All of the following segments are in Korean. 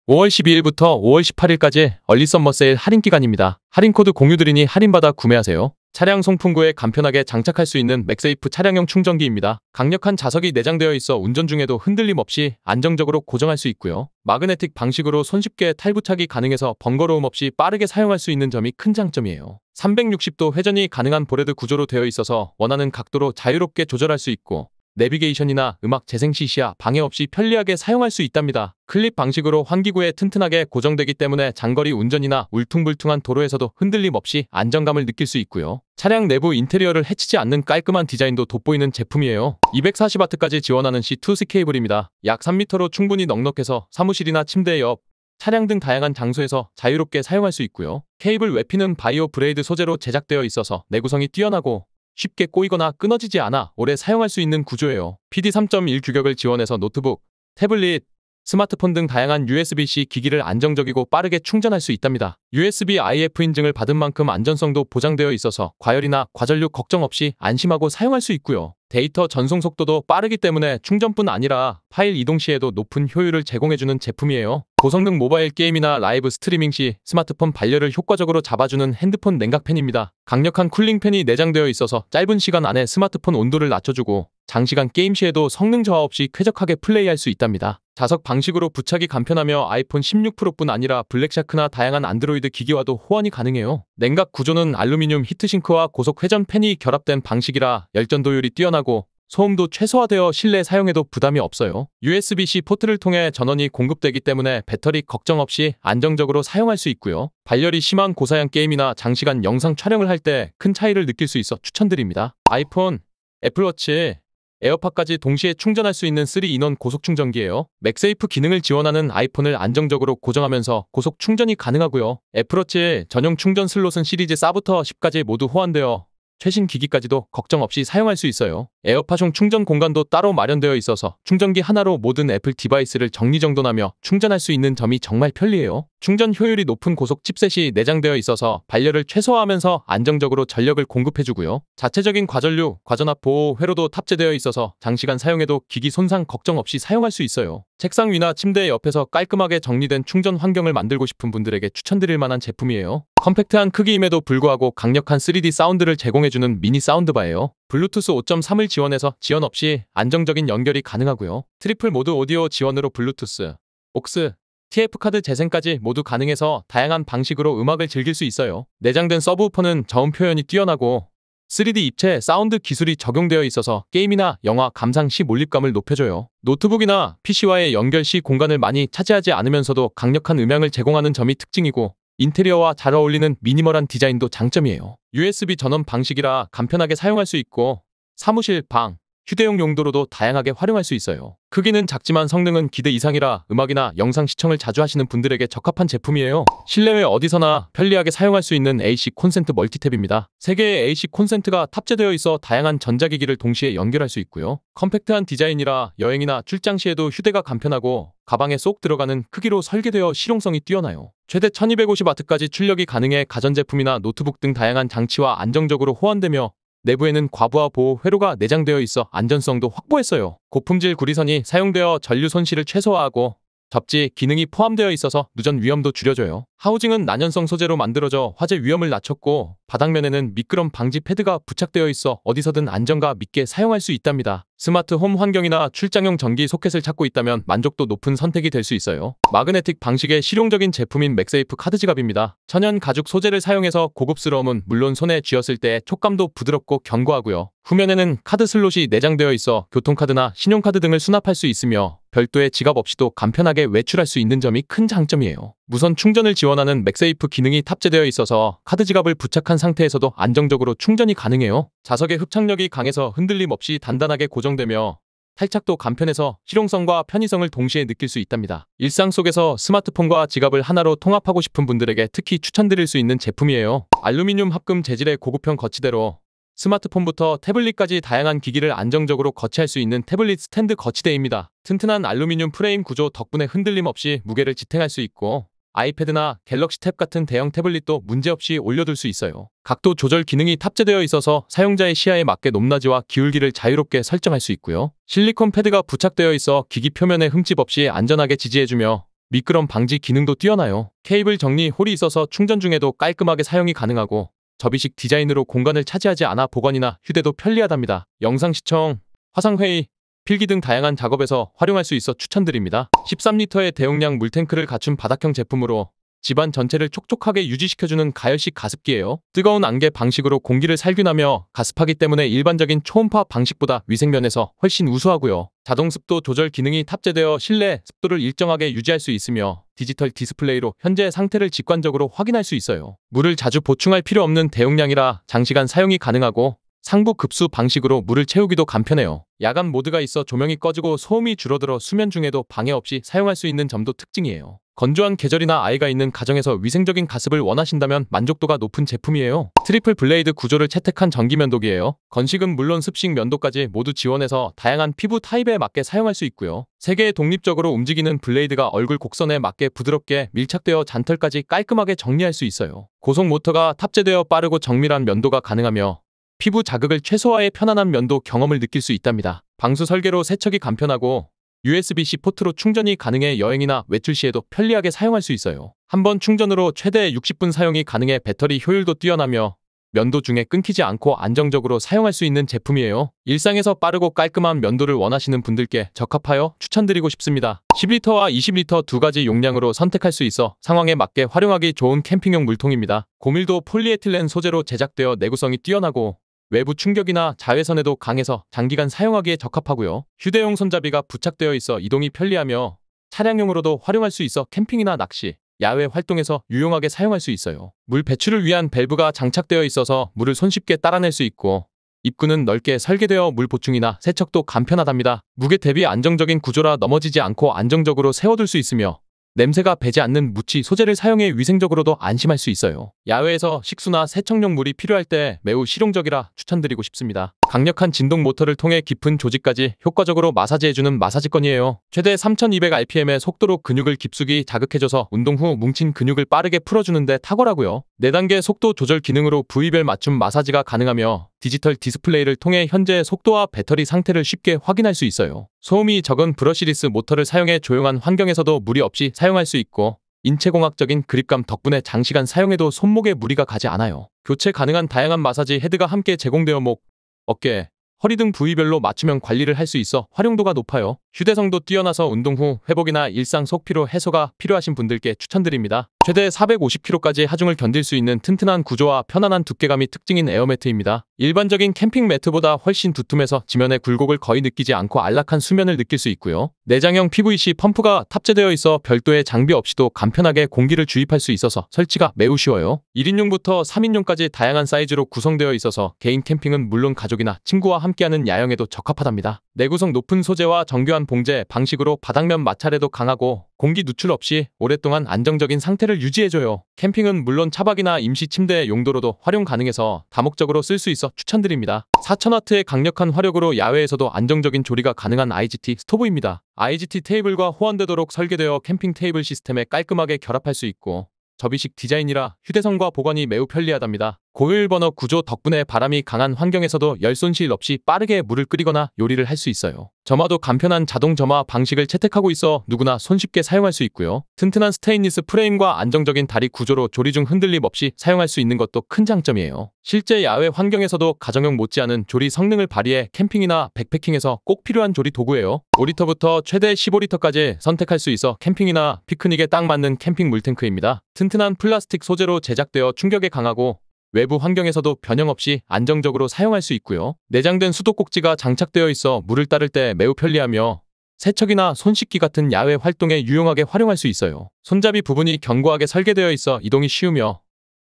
5월 12일부터 5월 18일까지 얼리 썸머 세일 할인 기간입니다. 할인 코드 공유드리니 할인받아 구매하세요. 차량 송풍구에 간편하게 장착할 수 있는 맥세이프 차량용 충전기입니다. 강력한 자석이 내장되어 있어 운전 중에도 흔들림 없이 안정적으로 고정할 수 있고요. 마그네틱 방식으로 손쉽게 탈부착이 가능해서 번거로움 없이 빠르게 사용할 수 있는 점이 큰 장점이에요. 360도 회전이 가능한 보레드 구조로 되어 있어서 원하는 각도로 자유롭게 조절할 수 있고 내비게이션이나 음악 재생 시야 방해 없이 편리하게 사용할 수 있답니다. 클립 방식으로 환기구에 튼튼하게 고정되기 때문에 장거리 운전이나 울퉁불퉁한 도로에서도 흔들림 없이 안정감을 느낄 수 있고요. 차량 내부 인테리어를 해치지 않는 깔끔한 디자인도 돋보이는 제품이에요. 240W까지 지원하는 C2C 케이블입니다. 약 3m로 충분히 넉넉해서 사무실이나 침대 옆, 차량 등 다양한 장소에서 자유롭게 사용할 수 있고요. 케이블 외피는 바이오 브레이드 소재로 제작되어 있어서 내구성이 뛰어나고 쉽게 꼬이거나 끊어지지 않아 오래 사용할 수 있는 구조예요. PD 3.1 규격을 지원해서 노트북, 태블릿, 스마트폰 등 다양한 USB-C 기기를 안정적이고 빠르게 충전할 수 있답니다. USB IF 인증을 받은 만큼 안전성도 보장되어 있어서 과열이나 과전류 걱정 없이 안심하고 사용할 수 있고요. 데이터 전송 속도도 빠르기 때문에 충전뿐 아니라 파일 이동 시에도 높은 효율을 제공해주는 제품이에요. 고성능 모바일 게임이나 라이브 스트리밍 시 스마트폰 발열을 효과적으로 잡아주는 핸드폰 냉각팬입니다. 강력한 쿨링팬이 내장되어 있어서 짧은 시간 안에 스마트폰 온도를 낮춰주고 장시간 게임 시에도 성능 저하 없이 쾌적하게 플레이할 수 있답니다. 자석 방식으로 부착이 간편하며 아이폰 16 프로뿐 아니라 블랙샤크나 다양한 안드로이드 기기와도 호환이 가능해요. 냉각 구조는 알루미늄 히트싱크와 고속 회전 팬이 결합된 방식이라 열전도율이 뛰어나고 소음도 최소화되어 실내 사용에도 부담이 없어요. USB-C 포트를 통해 전원이 공급되기 때문에 배터리 걱정 없이 안정적으로 사용할 수 있고요. 발열이 심한 고사양 게임이나 장시간 영상 촬영을 할 때 큰 차이를 느낄 수 있어 추천드립니다. 아이폰, 애플워치, 에어팟까지 동시에 충전할 수 있는 3인원 고속 충전기예요. 맥세이프 기능을 지원하는 아이폰을 안정적으로 고정하면서 고속 충전이 가능하고요. 애플워치 전용 충전 슬롯은 시리즈 4부터 10까지 모두 호환되어 최신 기기까지도 걱정 없이 사용할 수 있어요. 에어팟용 충전 공간도 따로 마련되어 있어서 충전기 하나로 모든 애플 디바이스를 정리정돈하며 충전할 수 있는 점이 정말 편리해요. 충전 효율이 높은 고속 칩셋이 내장되어 있어서 발열을 최소화하면서 안정적으로 전력을 공급해주고요. 자체적인 과전류, 과전압 보호 회로도 탑재되어 있어서 장시간 사용해도 기기 손상 걱정 없이 사용할 수 있어요. 책상 위나 침대 옆에서 깔끔하게 정리된 충전 환경을 만들고 싶은 분들에게 추천드릴 만한 제품이에요. 컴팩트한 크기임에도 불구하고 강력한 3D 사운드를 제공해주는 미니 사운드바예요. 블루투스 5.3을 지원해서 지연 없이 안정적인 연결이 가능하고요. 트리플 모드 오디오 지원으로 블루투스, aux, TF 카드 재생까지 모두 가능해서 다양한 방식으로 음악을 즐길 수 있어요. 내장된 서브우퍼는 저음 표현이 뛰어나고 3D 입체 사운드 기술이 적용되어 있어서 게임이나 영화 감상 시 몰입감을 높여줘요. 노트북이나 PC와의 연결 시 공간을 많이 차지하지 않으면서도 강력한 음향을 제공하는 점이 특징이고 인테리어와 잘 어울리는 미니멀한 디자인도 장점이에요. USB 전원 방식이라 간편하게 사용할 수 있고 사무실, 방, 휴대용 용도로도 다양하게 활용할 수 있어요. 크기는 작지만 성능은 기대 이상이라 음악이나 영상 시청을 자주 하시는 분들에게 적합한 제품이에요. 실내외 어디서나 편리하게 사용할 수 있는 AC 콘센트 멀티탭입니다. 3개의 AC 콘센트가 탑재되어 있어 다양한 전자기기를 동시에 연결할 수 있고요. 컴팩트한 디자인이라 여행이나 출장 시에도 휴대가 간편하고 가방에 쏙 들어가는 크기로 설계되어 실용성이 뛰어나요. 최대 1250W까지 출력이 가능해 가전제품이나 노트북 등 다양한 장치와 안정적으로 호환되며 내부에는 과부하 보호 회로가 내장되어 있어 안전성도 확보했어요. 고품질 구리선이 사용되어 전류 손실을 최소화하고 접지 기능이 포함되어 있어서 누전 위험도 줄여줘요. 하우징은 난연성 소재로 만들어져 화재 위험을 낮췄고 바닥면에는 미끄럼 방지 패드가 부착되어 있어 어디서든 안전과 믿게 사용할 수 있답니다. 스마트 홈 환경이나 출장용 전기 소켓을 찾고 있다면 만족도 높은 선택이 될 수 있어요. 마그네틱 방식의 실용적인 제품인 맥세이프 카드 지갑입니다. 천연 가죽 소재를 사용해서 고급스러움은 물론 손에 쥐었을 때 촉감도 부드럽고 견고하고요. 후면에는 카드 슬롯이 내장되어 있어 교통카드나 신용카드 등을 수납할 수 있으며 별도의 지갑 없이도 간편하게 외출할 수 있는 점이 큰 장점이에요. 무선 충전을 지원하는 맥세이프 기능이 탑재되어 있어서 카드 지갑을 부착한 상태에서도 안정적으로 충전이 가능해요. 자석의 흡착력이 강해서 흔들림 없이 단단하게 고정되며 탈착도 간편해서 실용성과 편의성을 동시에 느낄 수 있답니다. 일상 속에서 스마트폰과 지갑을 하나로 통합하고 싶은 분들에게 특히 추천드릴 수 있는 제품이에요. 알루미늄 합금 재질의 고급형 거치대로 스마트폰부터 태블릿까지 다양한 기기를 안정적으로 거치할 수 있는 태블릿 스탠드 거치대입니다. 튼튼한 알루미늄 프레임 구조 덕분에 흔들림 없이 무게를 지탱할 수 있고 아이패드나 갤럭시 탭 같은 대형 태블릿도 문제없이 올려둘 수 있어요. 각도 조절 기능이 탑재되어 있어서 사용자의 시야에 맞게 높낮이와 기울기를 자유롭게 설정할 수 있고요. 실리콘 패드가 부착되어 있어 기기 표면에 흠집 없이 안전하게 지지해주며 미끄럼 방지 기능도 뛰어나요. 케이블 정리 홀이 있어서 충전 중에도 깔끔하게 사용이 가능하고 접이식 디자인으로 공간을 차지하지 않아 보관이나 휴대도 편리하답니다. 영상 시청, 화상회의, 필기 등 다양한 작업에서 활용할 수 있어 추천드립니다. 13리터의 대용량 물탱크를 갖춘 바닥형 제품으로 집안 전체를 촉촉하게 유지시켜주는 가열식 가습기예요. 뜨거운 안개 방식으로 공기를 살균하며 가습하기 때문에 일반적인 초음파 방식보다 위생면에서 훨씬 우수하고요. 자동 습도 조절 기능이 탑재되어 실내 습도를 일정하게 유지할 수 있으며 디지털 디스플레이로 현재 상태를 직관적으로 확인할 수 있어요. 물을 자주 보충할 필요 없는 대용량이라 장시간 사용이 가능하고 상부 급수 방식으로 물을 채우기도 간편해요. 야간 모드가 있어 조명이 꺼지고 소음이 줄어들어 수면 중에도 방해 없이 사용할 수 있는 점도 특징이에요. 건조한 계절이나 아이가 있는 가정에서 위생적인 가습을 원하신다면 만족도가 높은 제품이에요. 트리플 블레이드 구조를 채택한 전기 면도기예요. 건식은 물론 습식 면도까지 모두 지원해서 다양한 피부 타입에 맞게 사용할 수 있고요. 3개의 독립적으로 움직이는 블레이드가 얼굴 곡선에 맞게 부드럽게 밀착되어 잔털까지 깔끔하게 정리할 수 있어요. 고속 모터가 탑재되어 빠르고 정밀한 면도가 가능하며 피부 자극을 최소화해 편안한 면도 경험을 느낄 수 있답니다. 방수 설계로 세척이 간편하고 USB-C 포트로 충전이 가능해 여행이나 외출 시에도 편리하게 사용할 수 있어요. 한 번 충전으로 최대 60분 사용이 가능해 배터리 효율도 뛰어나며 면도 중에 끊기지 않고 안정적으로 사용할 수 있는 제품이에요. 일상에서 빠르고 깔끔한 면도를 원하시는 분들께 적합하여 추천드리고 싶습니다. 10리터와 20리터 두 가지 용량으로 선택할 수 있어 상황에 맞게 활용하기 좋은 캠핑용 물통입니다. 고밀도 폴리에틸렌 소재로 제작되어 내구성이 뛰어나고 외부 충격이나 자외선에도 강해서 장기간 사용하기에 적합하고요. 휴대용 손잡이가 부착되어 있어 이동이 편리하며 차량용으로도 활용할 수 있어 캠핑이나 낚시, 야외 활동에서 유용하게 사용할 수 있어요. 물 배출을 위한 밸브가 장착되어 있어서 물을 손쉽게 따라낼 수 있고 입구는 넓게 설계되어 물 보충이나 세척도 간편하답니다. 무게 대비 안정적인 구조라 넘어지지 않고 안정적으로 세워둘 수 있으며 냄새가 배지 않는 무치 소재를 사용해 위생적으로도 안심할 수 있어요. 야외에서 식수나 세척용 물이 필요할 때 매우 실용적이라 추천드리고 싶습니다. 강력한 진동 모터를 통해 깊은 조직까지 효과적으로 마사지해주는 마사지건이에요. 최대 3200rpm의 속도로 근육을 깊숙이 자극해줘서 운동 후 뭉친 근육을 빠르게 풀어주는데 탁월하고요. 4단계 속도 조절 기능으로 부위별 맞춤 마사지가 가능하며 디지털 디스플레이를 통해 현재 속도와 배터리 상태를 쉽게 확인할 수 있어요. 소음이 적은 브러시리스 모터를 사용해 조용한 환경에서도 무리 없이 사용할 수 있고 인체공학적인 그립감 덕분에 장시간 사용해도 손목에 무리가 가지 않아요. 교체 가능한 다양한 마사지 헤드가 함께 제공되어 목, 어깨, 허리 등 부위별로 맞춤형 관리를 할 수 있어 활용도가 높아요. 휴대성도 뛰어나서 운동 후 회복이나 일상 속피로 해소가 필요하신 분들께 추천드립니다. 최대 450kg까지 하중을 견딜 수 있는 튼튼한 구조와 편안한 두께감이 특징인 에어매트입니다. 일반적인 캠핑 매트보다 훨씬 두툼해서 지면의 굴곡을 거의 느끼지 않고 안락한 수면을 느낄 수 있고요. 내장형 PVC 펌프가 탑재되어 있어 별도의 장비 없이도 간편하게 공기를 주입할 수 있어서 설치가 매우 쉬워요. 1인용부터 3인용까지 다양한 사이즈로 구성되어 있어서 개인 캠핑은 물론 가족이나 친구와 함께하는 야영에도 적합하답니다. 내구성 높은 소재와 정교한 봉제 방식으로 바닥면 마찰에도 강하고 공기 누출 없이 오랫동안 안정적인 상태를 유지해줘요. 캠핑은 물론 차박이나 임시 침대 용도로도 활용 가능해서 다목적으로 쓸 수 있어 추천드립니다. 4000W의 강력한 화력으로 야외에서도 안정적인 조리가 가능한 IGT 스토브입니다. IGT 테이블과 호환되도록 설계되어 캠핑 테이블 시스템에 깔끔하게 결합할 수 있고 접이식 디자인이라 휴대성과 보관이 매우 편리하답니다. 고효율 버너 구조 덕분에 바람이 강한 환경에서도 열 손실 없이 빠르게 물을 끓이거나 요리를 할 수 있어요. 점화도 간편한 자동 점화 방식을 채택하고 있어 누구나 손쉽게 사용할 수 있고요. 튼튼한 스테인리스 프레임과 안정적인 다리 구조로 조리 중 흔들림 없이 사용할 수 있는 것도 큰 장점이에요. 실제 야외 환경에서도 가정용 못지않은 조리 성능을 발휘해 캠핑이나 백패킹에서 꼭 필요한 조리 도구예요. 5리터부터 최대 15리터까지 선택할 수 있어 캠핑이나 피크닉에 딱 맞는 캠핑 물탱크입니다. 튼튼한 플라스틱 소재로 제작되어 충격에 강하고 외부 환경에서도 변형 없이 안정적으로 사용할 수 있고요. 내장된 수도꼭지가 장착되어 있어 물을 따를 때 매우 편리하며 세척이나 손 씻기 같은 야외 활동에 유용하게 활용할 수 있어요. 손잡이 부분이 견고하게 설계되어 있어 이동이 쉬우며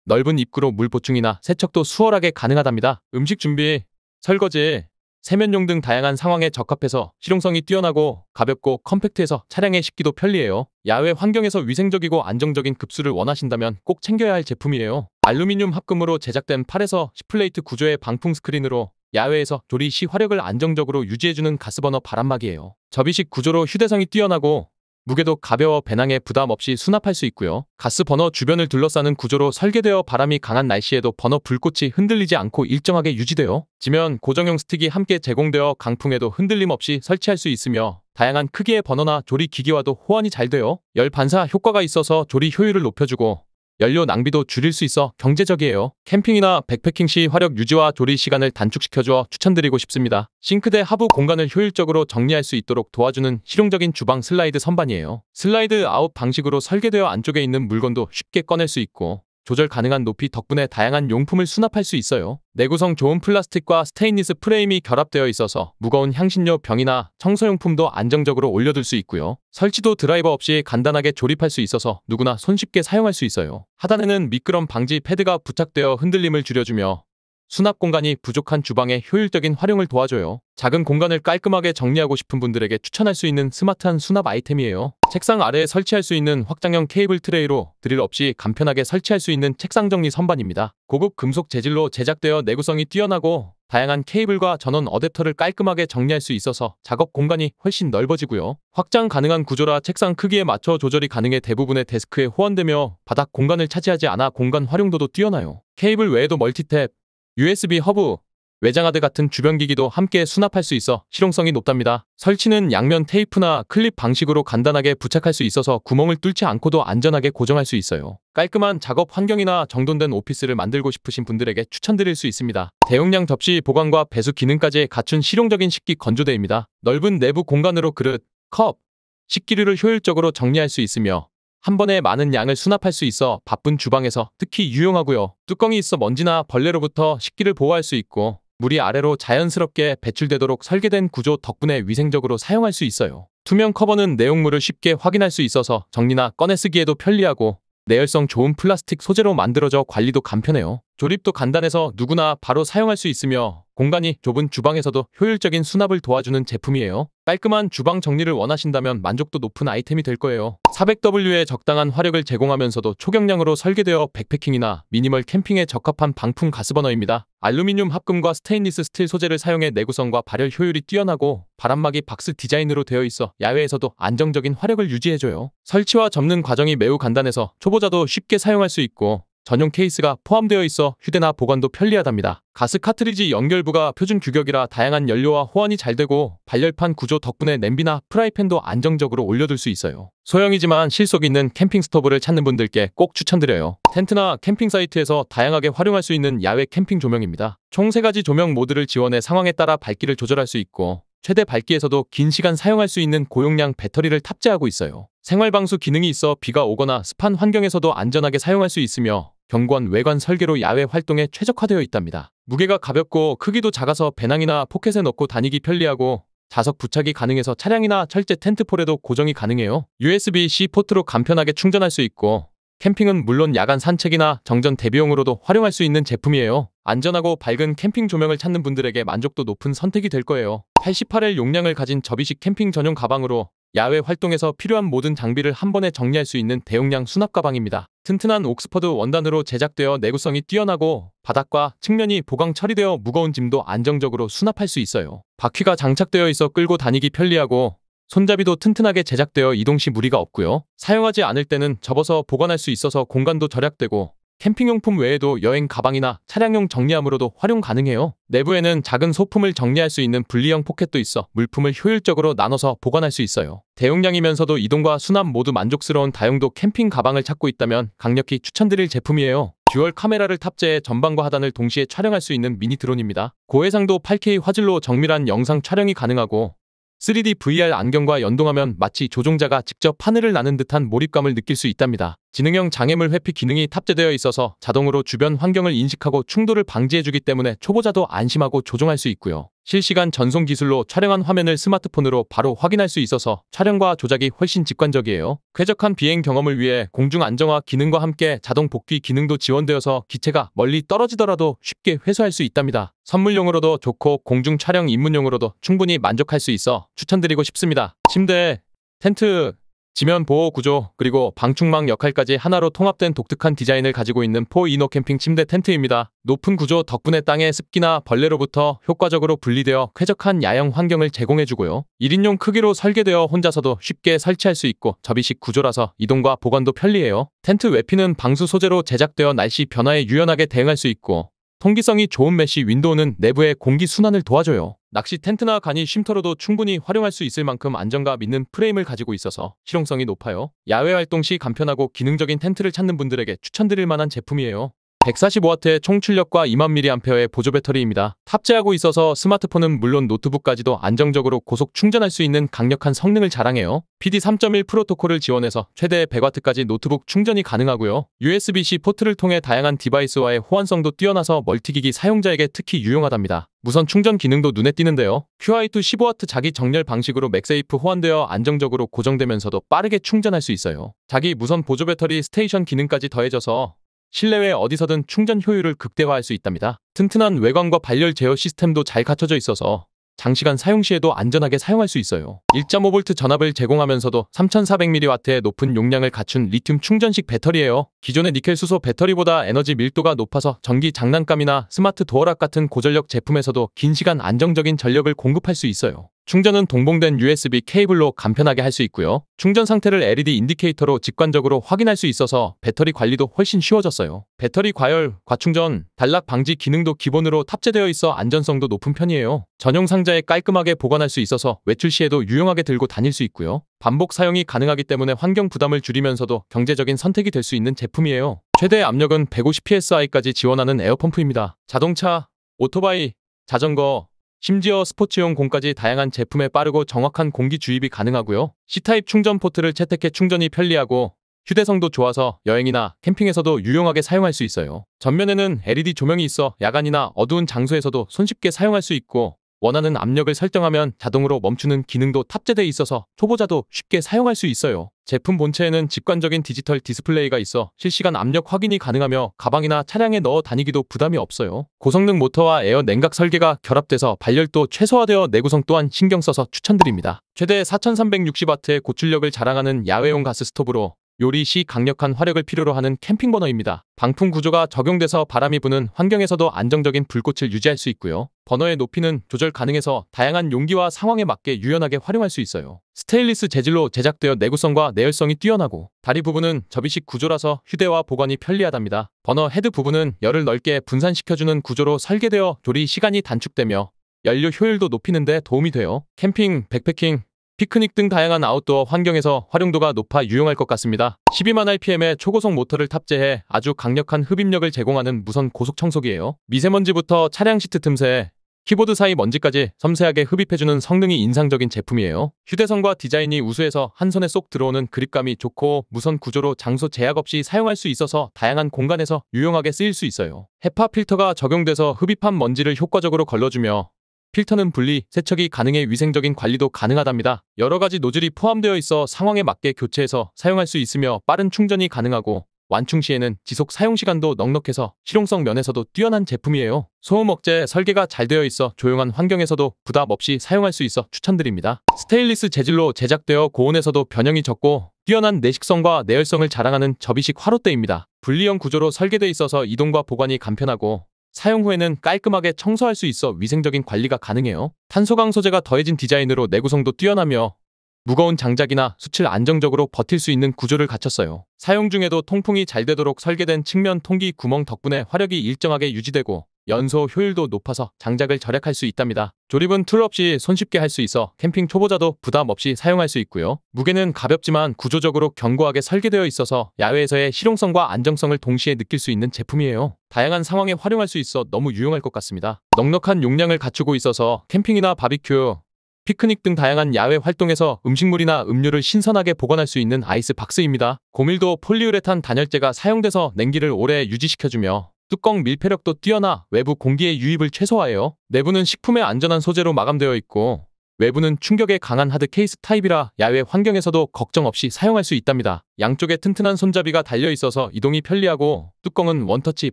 넓은 입구로 물 보충이나 세척도 수월하게 가능하답니다. 음식 준비, 설거지, 세면용 등 다양한 상황에 적합해서 실용성이 뛰어나고 가볍고 컴팩트해서 차량에 싣기도 편리해요. 야외 환경에서 위생적이고 안정적인 급수를 원하신다면 꼭 챙겨야 할 제품이에요. 알루미늄 합금으로 제작된 8에서 10플레이트 구조의 방풍 스크린으로 야외에서 조리 시 화력을 안정적으로 유지해주는 가스버너 바람막이에요. 접이식 구조로 휴대성이 뛰어나고 무게도 가벼워 배낭에 부담 없이 수납할 수 있고요. 가스 버너 주변을 둘러싸는 구조로 설계되어 바람이 강한 날씨에도 버너 불꽃이 흔들리지 않고 일정하게 유지되어 지면 고정용 스틱이 함께 제공되어 강풍에도 흔들림 없이 설치할 수 있으며 다양한 크기의 버너나 조리 기기와도 호환이 잘 되어 열 반사 효과가 있어서 조리 효율을 높여주고 연료 낭비도 줄일 수 있어 경제적이에요. 캠핑이나 백패킹 시 화력 유지와 조리 시간을 단축시켜주어 추천드리고 싶습니다. 싱크대 하부 공간을 효율적으로 정리할 수 있도록 도와주는 실용적인 주방 슬라이드 선반이에요. 슬라이드 아웃 방식으로 설계되어 안쪽에 있는 물건도 쉽게 꺼낼 수 있고 조절 가능한 높이 덕분에 다양한 용품을 수납할 수 있어요. 내구성 좋은 플라스틱과 스테인리스 프레임이 결합되어 있어서 무거운 향신료 병이나 청소용품도 안정적으로 올려둘 수 있고요. 설치도 드라이버 없이 간단하게 조립할 수 있어서 누구나 손쉽게 사용할 수 있어요. 하단에는 미끄럼 방지 패드가 부착되어 흔들림을 줄여주며 수납 공간이 부족한 주방의 효율적인 활용을 도와줘요. 작은 공간을 깔끔하게 정리하고 싶은 분들에게 추천할 수 있는 스마트한 수납 아이템이에요. 책상 아래에 설치할 수 있는 확장형 케이블 트레이로 드릴 없이 간편하게 설치할 수 있는 책상 정리 선반입니다. 고급 금속 재질로 제작되어 내구성이 뛰어나고 다양한 케이블과 전원 어댑터를 깔끔하게 정리할 수 있어서 작업 공간이 훨씬 넓어지고요. 확장 가능한 구조라 책상 크기에 맞춰 조절이 가능해 대부분의 데스크에 호환되며 바닥 공간을 차지하지 않아 공간 활용도도 뛰어나요. 케이블 외에도 멀티탭, USB 허브, 외장하드 같은 주변 기기도 함께 수납할 수 있어 실용성이 높답니다. 설치는 양면 테이프나 클립 방식으로 간단하게 부착할 수 있어서 구멍을 뚫지 않고도 안전하게 고정할 수 있어요. 깔끔한 작업 환경이나 정돈된 오피스를 만들고 싶으신 분들에게 추천드릴 수 있습니다. 대용량 접시 보관과 배수 기능까지 갖춘 실용적인 식기 건조대입니다. 넓은 내부 공간으로 그릇, 컵, 식기류를 효율적으로 정리할 수 있으며 한 번에 많은 양을 수납할 수 있어 바쁜 주방에서 특히 유용하고요. 뚜껑이 있어 먼지나 벌레로부터 식기를 보호할 수 있고 물이 아래로 자연스럽게 배출되도록 설계된 구조 덕분에 위생적으로 사용할 수 있어요. 투명 커버는 내용물을 쉽게 확인할 수 있어서 정리나 꺼내 쓰기에도 편리하고 내열성 좋은 플라스틱 소재로 만들어져 관리도 간편해요. 조립도 간단해서 누구나 바로 사용할 수 있으며 공간이 좁은 주방에서도 효율적인 수납을 도와주는 제품이에요. 깔끔한 주방 정리를 원하신다면 만족도 높은 아이템이 될 거예요. 400W의 적당한 화력을 제공하면서도 초경량으로 설계되어 백패킹이나 미니멀 캠핑에 적합한 방풍 가스버너입니다. 알루미늄 합금과 스테인리스 스틸 소재를 사용해 내구성과 발열 효율이 뛰어나고 바람막이 박스 디자인으로 되어 있어 야외에서도 안정적인 화력을 유지해줘요. 설치와 접는 과정이 매우 간단해서 초보자도 쉽게 사용할 수 있고 전용 케이스가 포함되어 있어 휴대나 보관도 편리하답니다. 가스 카트리지 연결부가 표준 규격이라 다양한 연료와 호환이 잘 되고 발열판 구조 덕분에 냄비나 프라이팬도 안정적으로 올려둘 수 있어요. 소형이지만 실속 있는 캠핑 스토브를 찾는 분들께 꼭 추천드려요. 텐트나 캠핑 사이트에서 다양하게 활용할 수 있는 야외 캠핑 조명입니다. 총 3가지 조명 모드를 지원해 상황에 따라 밝기를 조절할 수 있고 최대 밝기에서도 긴 시간 사용할 수 있는 고용량 배터리를 탑재하고 있어요. 생활방수 기능이 있어 비가 오거나 습한 환경에서도 안전하게 사용할 수 있으며 견고한 외관 설계로 야외 활동에 최적화되어 있답니다. 무게가 가볍고 크기도 작아서 배낭이나 포켓에 넣고 다니기 편리하고 자석 부착이 가능해서 차량이나 철제 텐트폴에도 고정이 가능해요. USB-C 포트로 간편하게 충전할 수 있고 캠핑은 물론 야간 산책이나 정전 대비용으로도 활용할 수 있는 제품이에요. 안전하고 밝은 캠핑 조명을 찾는 분들에게 만족도 높은 선택이 될 거예요. 88L 용량을 가진 접이식 캠핑 전용 가방으로 야외 활동에서 필요한 모든 장비를 한 번에 정리할 수 있는 대용량 수납 가방입니다. 튼튼한 옥스퍼드 원단으로 제작되어 내구성이 뛰어나고 바닥과 측면이 보강 처리되어 무거운 짐도 안정적으로 수납할 수 있어요. 바퀴가 장착되어 있어 끌고 다니기 편리하고 손잡이도 튼튼하게 제작되어 이동 시 무리가 없고요. 사용하지 않을 때는 접어서 보관할 수 있어서 공간도 절약되고 캠핑용품 외에도 여행 가방이나 차량용 정리함으로도 활용 가능해요. 내부에는 작은 소품을 정리할 수 있는 분리형 포켓도 있어 물품을 효율적으로 나눠서 보관할 수 있어요. 대용량이면서도 이동과 수납 모두 만족스러운 다용도 캠핑 가방을 찾고 있다면 강력히 추천드릴 제품이에요. 듀얼 카메라를 탑재해 전방과 하단을 동시에 촬영할 수 있는 미니 드론입니다. 고해상도 8K 화질로 정밀한 영상 촬영이 가능하고 3D VR 안경과 연동하면 마치 조종자가 직접 하늘을 나는 듯한 몰입감을 느낄 수 있답니다. 지능형 장애물 회피 기능이 탑재되어 있어서 자동으로 주변 환경을 인식하고 충돌을 방지해주기 때문에 초보자도 안심하고 조종할 수 있고요. 실시간 전송 기술로 촬영한 화면을 스마트폰으로 바로 확인할 수 있어서 촬영과 조작이 훨씬 직관적이에요. 쾌적한 비행 경험을 위해 공중 안정화 기능과 함께 자동 복귀 기능도 지원되어서 기체가 멀리 떨어지더라도 쉽게 회수할 수 있답니다. 선물용으로도 좋고 공중 촬영 입문용으로도 충분히 만족할 수 있어 추천드리고 싶습니다. 침대, 텐트, 지면 보호 구조, 그리고 방충망 역할까지 하나로 통합된 독특한 디자인을 가지고 있는 4인호 캠핑 침대 텐트입니다. 높은 구조 덕분에 땅의 습기나 벌레로부터 효과적으로 분리되어 쾌적한 야영 환경을 제공해주고요. 1인용 크기로 설계되어 혼자서도 쉽게 설치할 수 있고 접이식 구조라서 이동과 보관도 편리해요. 텐트 외피는 방수 소재로 제작되어 날씨 변화에 유연하게 대응할 수 있고, 통기성이 좋은 메쉬 윈도우는 내부의 공기 순환을 도와줘요. 낚시 텐트나 간이 쉼터로도 충분히 활용할 수 있을 만큼 안정감 있는 프레임을 가지고 있어서 실용성이 높아요. 야외 활동 시 간편하고 기능적인 텐트를 찾는 분들에게 추천드릴 만한 제품이에요. 145W의 총 출력과 2000mAh의 보조 배터리입니다. 탑재하고 있어서 스마트폰은 물론 노트북까지도 안정적으로 고속 충전할 수 있는 강력한 성능을 자랑해요. PD 3.1 프로토콜을 지원해서 최대 100W까지 노트북 충전이 가능하고요. USB-C 포트를 통해 다양한 디바이스와의 호환성도 뛰어나서 멀티기기 사용자에게 특히 유용하답니다. 무선 충전 기능도 눈에 띄는데요. QI2 15W 자기 정렬 방식으로 맥세이프 호환되어 안정적으로 고정되면서도 빠르게 충전할 수 있어요. 자기 무선 보조 배터리 스테이션 기능까지 더해져서 실내외 어디서든 충전 효율을 극대화할 수 있답니다. 튼튼한 외관과 발열 제어 시스템도 잘 갖춰져 있어서 장시간 사용 시에도 안전하게 사용할 수 있어요. 1.5V 전압을 제공하면서도 3400mW의 높은 용량을 갖춘 리튬 충전식 배터리예요. 기존의 니켈 수소 배터리보다 에너지 밀도가 높아서 전기 장난감이나 스마트 도어락 같은 고전력 제품에서도 긴 시간 안정적인 전력을 공급할 수 있어요. 충전은 동봉된 USB 케이블로 간편하게 할 수 있고요. 충전 상태를 LED 인디케이터로 직관적으로 확인할 수 있어서 배터리 관리도 훨씬 쉬워졌어요. 배터리 과열, 과충전, 단락 방지 기능도 기본으로 탑재되어 있어 안전성도 높은 편이에요. 전용 상자에 깔끔하게 보관할 수 있어서 외출 시에도 유용하게 들고 다닐 수 있고요. 반복 사용이 가능하기 때문에 환경 부담을 줄이면서도 경제적인 선택이 될 수 있는 제품이에요. 최대 압력은 150psi까지 지원하는 에어펌프입니다. 자동차, 오토바이, 자전거, 심지어 스포츠용 공까지 다양한 제품에 빠르고 정확한 공기 주입이 가능하고요. C타입 충전 포트를 채택해 충전이 편리하고 휴대성도 좋아서 여행이나 캠핑에서도 유용하게 사용할 수 있어요. 전면에는 LED 조명이 있어 야간이나 어두운 장소에서도 손쉽게 사용할 수 있고, 원하는 압력을 설정하면 자동으로 멈추는 기능도 탑재되어 있어서 초보자도 쉽게 사용할 수 있어요. 제품 본체에는 직관적인 디지털 디스플레이가 있어 실시간 압력 확인이 가능하며 가방이나 차량에 넣어 다니기도 부담이 없어요. 고성능 모터와 에어 냉각 설계가 결합돼서 발열도 최소화되어 내구성 또한 신경 써서 추천드립니다. 최대 4360W의 고출력을 자랑하는 야외용 가스 스토브로 요리 시 강력한 화력을 필요로 하는 캠핑 버너입니다. 방풍 구조가 적용돼서 바람이 부는 환경에서도 안정적인 불꽃을 유지할 수 있고요. 버너의 높이는 조절 가능해서 다양한 용기와 상황에 맞게 유연하게 활용할 수 있어요. 스테인리스 재질로 제작되어 내구성과 내열성이 뛰어나고, 다리 부분은 접이식 구조라서 휴대와 보관이 편리하답니다. 버너 헤드 부분은 열을 넓게 분산시켜주는 구조로 설계되어 조리 시간이 단축되며 연료 효율도 높이는 데 도움이 돼요. 캠핑, 백패킹, 피크닉 등 다양한 아웃도어 환경에서 활용도가 높아 유용할 것 같습니다. 12만 rpm의 초고속 모터를 탑재해 아주 강력한 흡입력을 제공하는 무선 고속 청소기예요. 미세먼지부터 차량 시트 틈새, 키보드 사이 먼지까지 섬세하게 흡입해주는 성능이 인상적인 제품이에요. 휴대성과 디자인이 우수해서 한 손에 쏙 들어오는 그립감이 좋고, 무선 구조로 장소 제약 없이 사용할 수 있어서 다양한 공간에서 유용하게 쓰일 수 있어요. 헤파 필터가 적용돼서 흡입한 먼지를 효과적으로 걸러주며 필터는 분리, 세척이 가능해 위생적인 관리도 가능하답니다. 여러가지 노즐이 포함되어 있어 상황에 맞게 교체해서 사용할 수 있으며 빠른 충전이 가능하고, 완충 시에는 지속 사용시간도 넉넉해서 실용성 면에서도 뛰어난 제품이에요. 소음 억제 설계가 잘 되어 있어 조용한 환경에서도 부담 없이 사용할 수 있어 추천드립니다. 스테인리스 재질로 제작되어 고온에서도 변형이 적고 뛰어난 내식성과 내열성을 자랑하는 접이식 화롯대입니다. 분리형 구조로 설계되어 있어서 이동과 보관이 간편하고, 사용 후에는 깔끔하게 청소할 수 있어 위생적인 관리가 가능해요. 탄소강 소재가 더해진 디자인으로 내구성도 뛰어나며 무거운 장작이나 숯을 안정적으로 버틸 수 있는 구조를 갖췄어요. 사용 중에도 통풍이 잘 되도록 설계된 측면 통기 구멍 덕분에 화력이 일정하게 유지되고 연소 효율도 높아서 장작을 절약할 수 있답니다. 조립은 툴 없이 손쉽게 할 수 있어 캠핑 초보자도 부담 없이 사용할 수 있고요. 무게는 가볍지만 구조적으로 견고하게 설계되어 있어서 야외에서의 실용성과 안정성을 동시에 느낄 수 있는 제품이에요. 다양한 상황에 활용할 수 있어 너무 유용할 것 같습니다. 넉넉한 용량을 갖추고 있어서 캠핑이나 바비큐, 피크닉 등 다양한 야외 활동에서 음식물이나 음료를 신선하게 보관할 수 있는 아이스 박스입니다. 고밀도 폴리우레탄 단열재가 사용돼서 냉기를 오래 유지시켜주며 뚜껑 밀폐력도 뛰어나 외부 공기의 유입을 최소화해요. 내부는 식품의 안전한 소재로 마감되어 있고, 외부는 충격에 강한 하드 케이스 타입이라 야외 환경에서도 걱정 없이 사용할 수 있답니다. 양쪽에 튼튼한 손잡이가 달려있어서 이동이 편리하고, 뚜껑은 원터치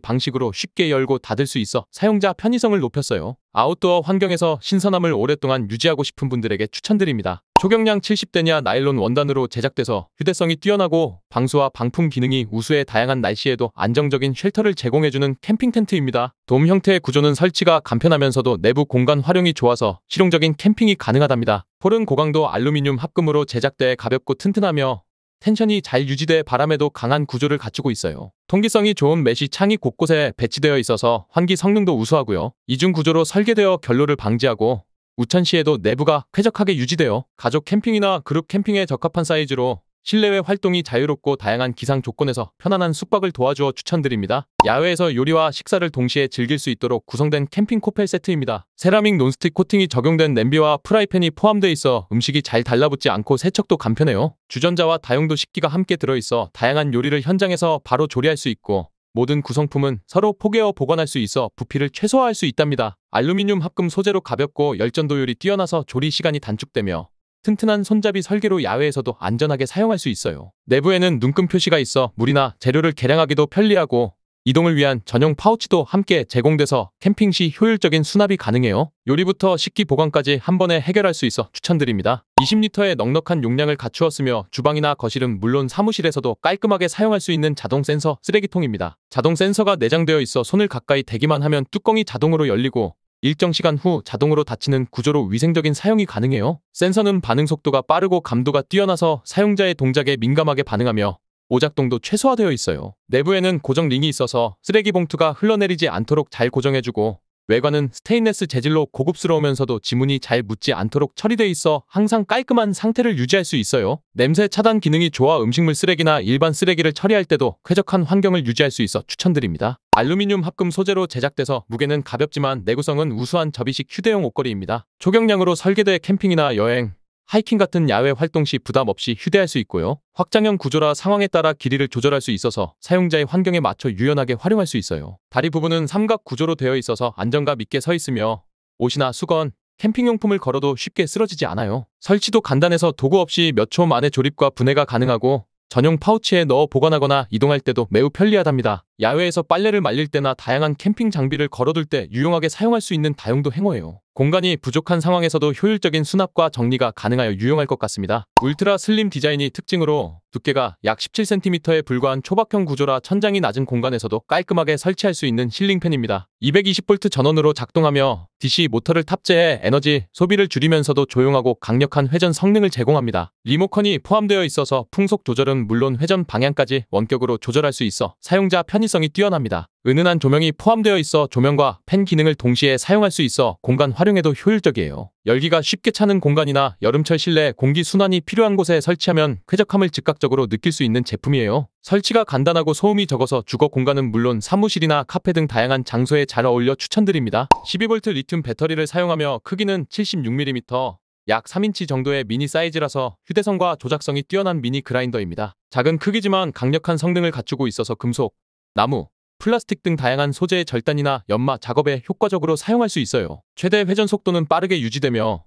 방식으로 쉽게 열고 닫을 수 있어 사용자 편의성을 높였어요. 아웃도어 환경에서 신선함을 오랫동안 유지하고 싶은 분들에게 추천드립니다. 초경량 70대냐 나일론 원단으로 제작돼서 휴대성이 뛰어나고 방수와 방풍 기능이 우수해 다양한 날씨에도 안정적인 쉘터를 제공해주는 캠핑 텐트입니다. 돔 형태의 구조는 설치가 간편하면서도 내부 공간 활용이 좋아서 실용적인 캠핑이 가능하답니다. 폴은 고강도 알루미늄 합금으로 제작돼 가볍고 튼튼하며 텐션이 잘 유지돼 바람에도 강한 구조를 갖추고 있어요. 통기성이 좋은 메쉬 창이 곳곳에 배치되어 있어서 환기 성능도 우수하고요. 이중 구조로 설계되어 결로를 방지하고 우천 시에도 내부가 쾌적하게 유지되어 가족 캠핑이나 그룹 캠핑에 적합한 사이즈로 실내외 활동이 자유롭고 다양한 기상 조건에서 편안한 숙박을 도와주어 추천드립니다. 야외에서 요리와 식사를 동시에 즐길 수 있도록 구성된 캠핑 코펠 세트입니다. 세라믹 논스틱 코팅이 적용된 냄비와 프라이팬이 포함되어 있어 음식이 잘 달라붙지 않고 세척도 간편해요. 주전자와 다용도 식기가 함께 들어있어 다양한 요리를 현장에서 바로 조리할 수 있고 모든 구성품은 서로 포개어 보관할 수 있어 부피를 최소화할 수 있답니다. 알루미늄 합금 소재로 가볍고 열전도율이 뛰어나서 조리 시간이 단축되며 튼튼한 손잡이 설계로 야외에서도 안전하게 사용할 수 있어요. 내부에는 눈금 표시가 있어 물이나 재료를 계량하기도 편리하고 이동을 위한 전용 파우치도 함께 제공돼서 캠핑 시 효율적인 수납이 가능해요. 요리부터 식기 보관까지 한 번에 해결할 수 있어 추천드립니다. 20리터의 넉넉한 용량을 갖추었으며 주방이나 거실은 물론 사무실에서도 깔끔하게 사용할 수 있는 자동 센서 쓰레기통입니다. 자동 센서가 내장되어 있어 손을 가까이 대기만 하면 뚜껑이 자동으로 열리고 일정 시간 후 자동으로 닫히는 구조로 위생적인 사용이 가능해요. 센서는 반응 속도가 빠르고 감도가 뛰어나서 사용자의 동작에 민감하게 반응하며 오작동도 최소화되어 있어요. 내부에는 고정 링이 있어서 쓰레기 봉투가 흘러내리지 않도록 잘 고정해주고 외관은 스테인레스 재질로 고급스러우면서도 지문이 잘 묻지 않도록 처리돼 있어 항상 깔끔한 상태를 유지할 수 있어요. 냄새 차단 기능이 좋아 음식물 쓰레기나 일반 쓰레기를 처리할 때도 쾌적한 환경을 유지할 수 있어 추천드립니다. 알루미늄 합금 소재로 제작돼서 무게는 가볍지만 내구성은 우수한 접이식 휴대용 옷걸이입니다. 초경량으로 설계돼 캠핑이나 여행, 하이킹 같은 야외 활동 시 부담 없이 휴대할 수 있고요. 확장형 구조라 상황에 따라 길이를 조절할 수 있어서 사용자의 환경에 맞춰 유연하게 활용할 수 있어요. 다리 부분은 삼각 구조로 되어 있어서 안정감 있게 서 있으며 옷이나 수건, 캠핑용품을 걸어도 쉽게 쓰러지지 않아요. 설치도 간단해서 도구 없이 몇 초 만에 조립과 분해가 가능하고 전용 파우치에 넣어 보관하거나 이동할 때도 매우 편리하답니다. 야외에서 빨래를 말릴 때나 다양한 캠핑 장비를 걸어둘 때 유용하게 사용할 수 있는 다용도 행어예요. 공간이 부족한 상황에서도 효율적인 수납과 정리가 가능하여 유용할 것 같습니다. 울트라 슬림 디자인이 특징으로 두께가 약 17cm에 불과한 초박형 구조라 천장이 낮은 공간에서도 깔끔하게 설치할 수 있는 실링팬입니다. 220V 전원으로 작동하며 DC 모터를 탑재해 에너지 소비를 줄이면서도 조용하고 강력한 회전 성능을 제공합니다. 리모컨이 포함되어 있어서 풍속 조절은 물론 회전 방향까지 원격으로 조절할 수 있어 사용자 편의성이 뛰어납니다. 은은한 조명이 포함되어 있어 조명과 팬 기능을 동시에 사용할 수 있어 공간 활용에도 효율적이에요. 열기가 쉽게 차는 공간이나 여름철 실내 공기 순환이 필요한 곳에 설치하면 쾌적함을 즉각적으로 느낄 수 있는 제품이에요. 설치가 간단하고 소음이 적어서 주거 공간은 물론 사무실이나 카페 등 다양한 장소에 잘 어울려 추천드립니다. 12V 리튬 배터리를 사용하며 크기는 76mm, 약 3인치 정도의 미니 사이즈라서 휴대성과 조작성이 뛰어난 미니 그라인더입니다. 작은 크기지만 강력한 성능을 갖추고 있어서 금속, 나무, 플라스틱 등 다양한 소재의 절단이나 연마 작업에 효과적으로 사용할 수 있어요. 최대 회전 속도는 빠르게 유지되며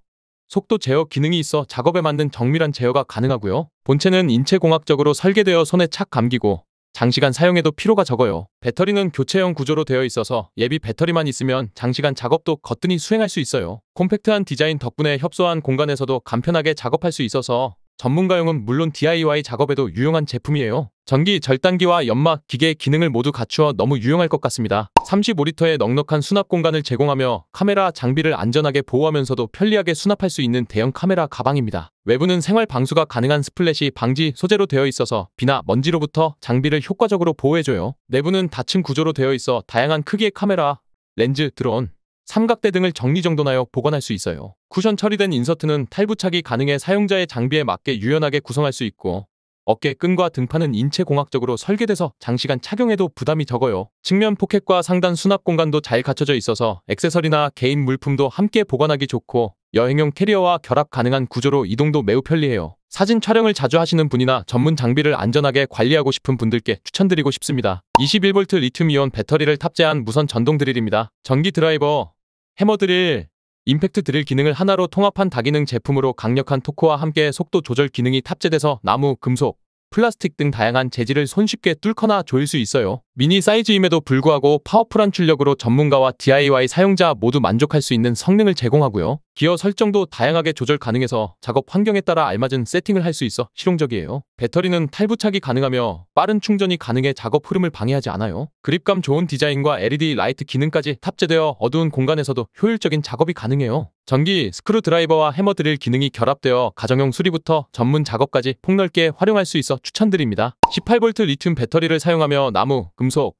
속도 제어 기능이 있어 작업에 맞는 정밀한 제어가 가능하고요. 본체는 인체공학적으로 설계되어 손에 착 감기고 장시간 사용해도 피로가 적어요. 배터리는 교체형 구조로 되어 있어서 예비 배터리만 있으면 장시간 작업도 거뜬히 수행할 수 있어요. 콤팩트한 디자인 덕분에 협소한 공간에서도 간편하게 작업할 수 있어서 전문가용은 물론 DIY 작업에도 유용한 제품이에요. 전기 절단기와 연막, 기계의 기능을 모두 갖추어 너무 유용할 것 같습니다. 35리터의 넉넉한 수납 공간을 제공하며 카메라 장비를 안전하게 보호하면서도 편리하게 수납할 수 있는 대형 카메라 가방입니다. 외부는 생활 방수가 가능한 스플래시 방지 소재로 되어 있어서 비나 먼지로부터 장비를 효과적으로 보호해줘요. 내부는 닫힌 구조로 되어 있어 다양한 크기의 카메라, 렌즈, 드론, 삼각대 등을 정리정돈하여 보관할 수 있어요. 쿠션 처리된 인서트는 탈부착이 가능해 사용자의 장비에 맞게 유연하게 구성할 수 있고 어깨 끈과 등판은 인체공학적으로 설계돼서 장시간 착용해도 부담이 적어요. 측면 포켓과 상단 수납 공간도 잘 갖춰져 있어서 액세서리나 개인 물품도 함께 보관하기 좋고 여행용 캐리어와 결합 가능한 구조로 이동도 매우 편리해요. 사진 촬영을 자주 하시는 분이나 전문 장비를 안전하게 관리하고 싶은 분들께 추천드리고 싶습니다. 21V 리튬이온 배터리를 탑재한 무선 전동 드릴입니다. 전기 드라이버, 해머 드릴, 임팩트 드릴 기능을 하나로 통합한 다기능 제품으로 강력한 토크와 함께 속도 조절 기능이 탑재돼서 나무, 금속, 플라스틱 등 다양한 재질을 손쉽게 뚫거나 조일 수 있어요. 미니 사이즈임에도 불구하고 파워풀한 출력으로 전문가와 DIY 사용자 모두 만족할 수 있는 성능을 제공하고요. 기어 설정도 다양하게 조절 가능해서 작업 환경에 따라 알맞은 세팅을 할 수 있어 실용적이에요. 배터리는 탈부착이 가능하며 빠른 충전이 가능해 작업 흐름을 방해하지 않아요. 그립감 좋은 디자인과 LED 라이트 기능까지 탑재되어 어두운 공간에서도 효율적인 작업이 가능해요. 전기 스크루 드라이버와 해머 드릴 기능이 결합되어 가정용 수리부터 전문 작업까지 폭넓게 활용할 수 있어 추천드립니다. 18V 리튬 배터리를 사용하며 나무, 금속,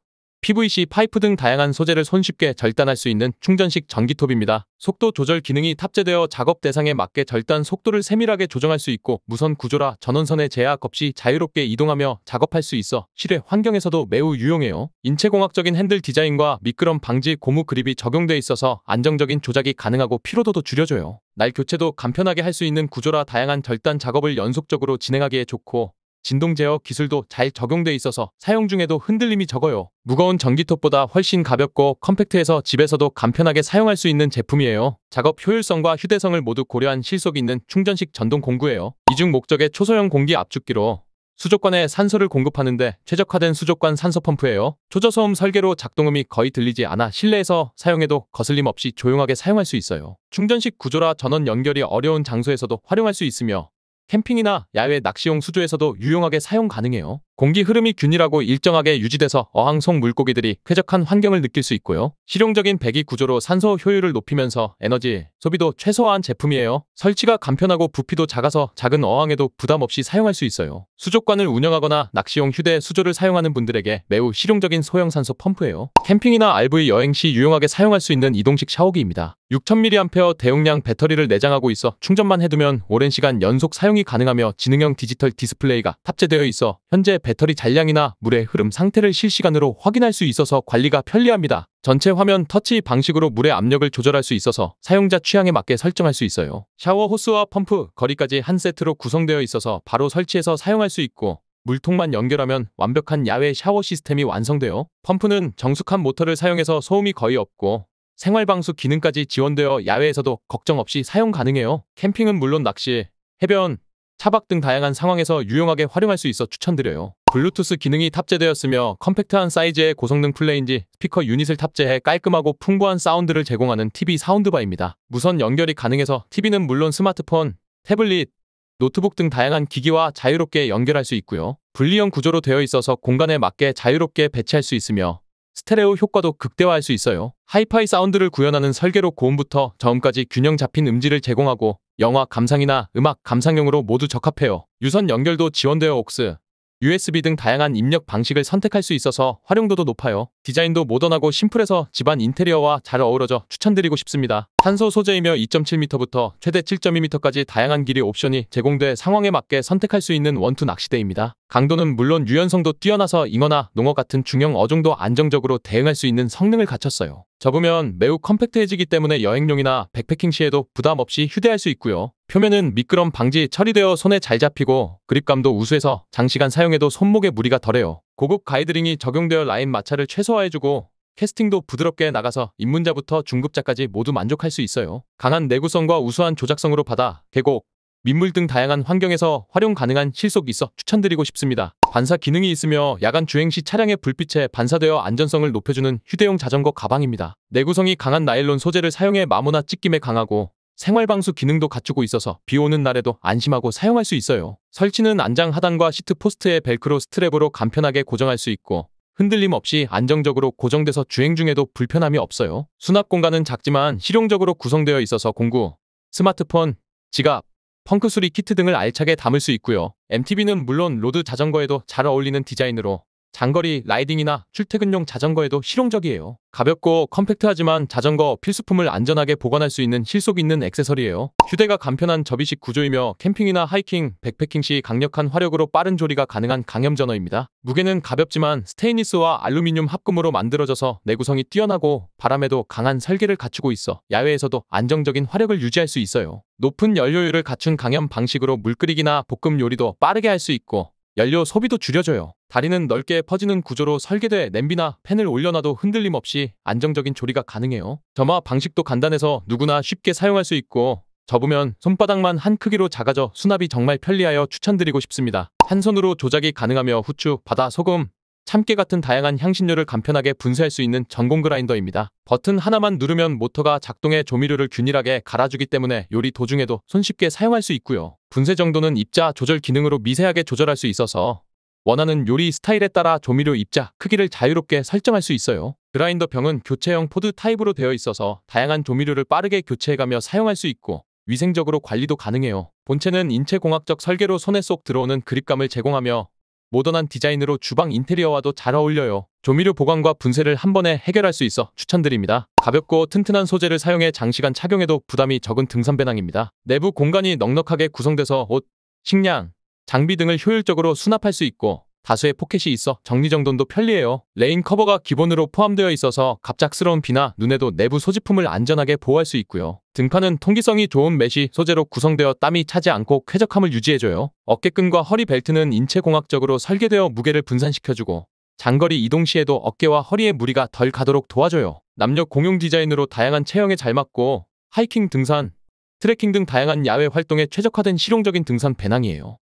PVC 파이프 등 다양한 소재를 손쉽게 절단할 수 있는 충전식 전기톱입니다. 속도 조절 기능이 탑재되어 작업 대상에 맞게 절단 속도를 세밀하게 조정할 수 있고 무선 구조라 전원선의 제약 없이 자유롭게 이동하며 작업할 수 있어 실외 환경에서도 매우 유용해요. 인체공학적인 핸들 디자인과 미끄럼 방지 고무 그립이 적용돼 있어서 안정적인 조작이 가능하고 피로도도 줄여줘요. 날 교체도 간편하게 할 수 있는 구조라 다양한 절단 작업을 연속적으로 진행하기에 좋고 진동 제어 기술도 잘 적용돼 있어서 사용 중에도 흔들림이 적어요. 무거운 전기톱보다 훨씬 가볍고 컴팩트해서 집에서도 간편하게 사용할 수 있는 제품이에요. 작업 효율성과 휴대성을 모두 고려한 실속 있는 충전식 전동 공구예요. 이중 목적의 초소형 공기 압축기로 수족관에 산소를 공급하는데 최적화된 수족관 산소 펌프예요. 초저소음 설계로 작동음이 거의 들리지 않아 실내에서 사용해도 거슬림 없이 조용하게 사용할 수 있어요. 충전식 구조라 전원 연결이 어려운 장소에서도 활용할 수 있으며 캠핑이나 야외 낚시용 수조에서도 유용하게 사용 가능해요. 공기 흐름이 균일하고 일정하게 유지돼서 어항 속 물고기들이 쾌적한 환경을 느낄 수 있고요. 실용적인 배기 구조로 산소 효율을 높이면서 에너지 소비도 최소화한 제품이에요. 설치가 간편하고 부피도 작아서 작은 어항에도 부담 없이 사용할 수 있어요. 수족관을 운영하거나 낚시용 휴대 수조를 사용하는 분들에게 매우 실용적인 소형 산소 펌프예요. 캠핑이나 RV 여행 시 유용하게 사용할 수 있는 이동식 샤워기입니다. 6000mAh 대용량 배터리를 내장하고 있어 충전만 해두면 오랜 시간 연속 사용이 가능하며 지능형 디지털 디스플레이가 탑재되어 있어 현재 배터리 잔량이나 물의 흐름 상태를 실시간으로 확인할 수 있어서 관리가 편리합니다. 전체 화면 터치 방식으로 물의 압력을 조절할 수 있어서 사용자 취향에 맞게 설정할 수 있어요. 샤워 호스와 펌프, 거리까지 한 세트로 구성되어 있어서 바로 설치해서 사용할 수 있고 물통만 연결하면 완벽한 야외 샤워 시스템이 완성돼요. 펌프는 정숙한 모터를 사용해서 소음이 거의 없고 생활방수 기능까지 지원되어 야외에서도 걱정 없이 사용 가능해요. 캠핑은 물론 낚시, 해변, 차박 등 다양한 상황에서 유용하게 활용할 수 있어 추천드려요. 블루투스 기능이 탑재되었으며 컴팩트한 사이즈의 고성능 플레인지 스피커 유닛을 탑재해 깔끔하고 풍부한 사운드를 제공하는 TV 사운드바입니다. 무선 연결이 가능해서 TV는 물론 스마트폰, 태블릿, 노트북 등 다양한 기기와 자유롭게 연결할 수 있고요. 분리형 구조로 되어 있어서 공간에 맞게 자유롭게 배치할 수 있으며 스테레오 효과도 극대화할 수 있어요. 하이파이 사운드를 구현하는 설계로 고음부터 저음까지 균형 잡힌 음질을 제공하고 영화 감상이나 음악 감상용으로 모두 적합해요. 유선 연결도 지원되어 aux, USB 등 다양한 입력 방식을 선택할 수 있어서 활용도도 높아요. 디자인도 모던하고 심플해서 집안 인테리어와 잘 어우러져 추천드리고 싶습니다. 탄소 소재이며 2.7m부터 최대 7.2m까지 다양한 길이 옵션이 제공돼 상황에 맞게 선택할 수 있는 원투 낚시대입니다. 강도는 물론 유연성도 뛰어나서 잉어나 농어 같은 중형 어종도 안정적으로 대응할 수 있는 성능을 갖췄어요. 접으면 매우 컴팩트해지기 때문에 여행용이나 백패킹 시에도 부담 없이 휴대할 수 있고요. 표면은 미끄럼 방지 처리되어 손에 잘 잡히고 그립감도 우수해서 장시간 사용해도 손목에 무리가 덜해요. 고급 가이드링이 적용되어 라인 마찰을 최소화해주고 캐스팅도 부드럽게 나가서 입문자부터 중급자까지 모두 만족할 수 있어요. 강한 내구성과 우수한 조작성으로 바다, 계곡, 민물 등 다양한 환경에서 활용 가능한 실속 있어 추천드리고 싶습니다. 반사 기능이 있으며 야간 주행 시 차량의 불빛에 반사되어 안전성을 높여주는 휴대용 자전거 가방입니다. 내구성이 강한 나일론 소재를 사용해 마모나 찢김에 강하고 생활방수 기능도 갖추고 있어서 비 오는 날에도 안심하고 사용할 수 있어요. 설치는 안장 하단과 시트 포스트에 벨크로 스트랩으로 간편하게 고정할 수 있고 흔들림 없이 안정적으로 고정돼서 주행 중에도 불편함이 없어요. 수납 공간은 작지만 실용적으로 구성되어 있어서 공구, 스마트폰, 지갑, 펑크 수리 키트 등을 알차게 담을 수 있고요. MTB는 물론 로드 자전거에도 잘 어울리는 디자인으로 장거리 라이딩이나 출퇴근용 자전거에도 실용적이에요. 가볍고 컴팩트하지만 자전거 필수품을 안전하게 보관할 수 있는 실속 있는 액세서리예요. 휴대가 간편한 접이식 구조이며 캠핑이나 하이킹, 백패킹 시 강력한 화력으로 빠른 조리가 가능한 강염 저너입니다. 무게는 가볍지만 스테인리스와 알루미늄 합금으로 만들어져서 내구성이 뛰어나고 바람에도 강한 설계를 갖추고 있어 야외에서도 안정적인 화력을 유지할 수 있어요. 높은 연료율을 갖춘 강염 방식으로 물끓이기나 볶음 요리도 빠르게 할 수 있고 연료 소비도 줄여줘요. 다리는 넓게 퍼지는 구조로 설계돼 냄비나 팬을 올려놔도 흔들림 없이 안정적인 조리가 가능해요. 점화 방식도 간단해서 누구나 쉽게 사용할 수 있고 접으면 손바닥만 한 크기로 작아져 수납이 정말 편리하여 추천드리고 싶습니다. 한 손으로 조작이 가능하며 후추, 바다, 소금, 참깨 같은 다양한 향신료를 간편하게 분쇄할 수 있는 전공 그라인더입니다. 버튼 하나만 누르면 모터가 작동해 조미료를 균일하게 갈아주기 때문에 요리 도중에도 손쉽게 사용할 수 있고요. 분쇄 정도는 입자 조절 기능으로 미세하게 조절할 수 있어서 원하는 요리 스타일에 따라 조미료 입자 크기를 자유롭게 설정할 수 있어요. 그라인더 병은 교체형 포드 타입으로 되어 있어서 다양한 조미료를 빠르게 교체해가며 사용할 수 있고 위생적으로 관리도 가능해요. 본체는 인체공학적 설계로 손에 쏙 들어오는 그립감을 제공하며 모던한 디자인으로 주방 인테리어와도 잘 어울려요. 조미료 보관과 분쇄를 한 번에 해결할 수 있어 추천드립니다. 가볍고 튼튼한 소재를 사용해 장시간 착용해도 부담이 적은 등산 배낭입니다. 내부 공간이 넉넉하게 구성돼서 옷, 식량, 장비 등을 효율적으로 수납할 수 있고 다수의 포켓이 있어 정리정돈도 편리해요. 레인 커버가 기본으로 포함되어 있어서 갑작스러운 비나 눈에도 내부 소지품을 안전하게 보호할 수 있고요. 등판은 통기성이 좋은 메쉬 소재로 구성되어 땀이 차지 않고 쾌적함을 유지해줘요. 어깨끈과 허리 벨트는 인체공학적으로 설계되어 무게를 분산시켜주고 장거리 이동 시에도 어깨와 허리에 무리가 덜 가도록 도와줘요. 남녀 공용 디자인으로 다양한 체형에 잘 맞고 하이킹, 등산, 트레킹 등 다양한 야외 활동에 최적화된 실용적인 등산 배낭이에요.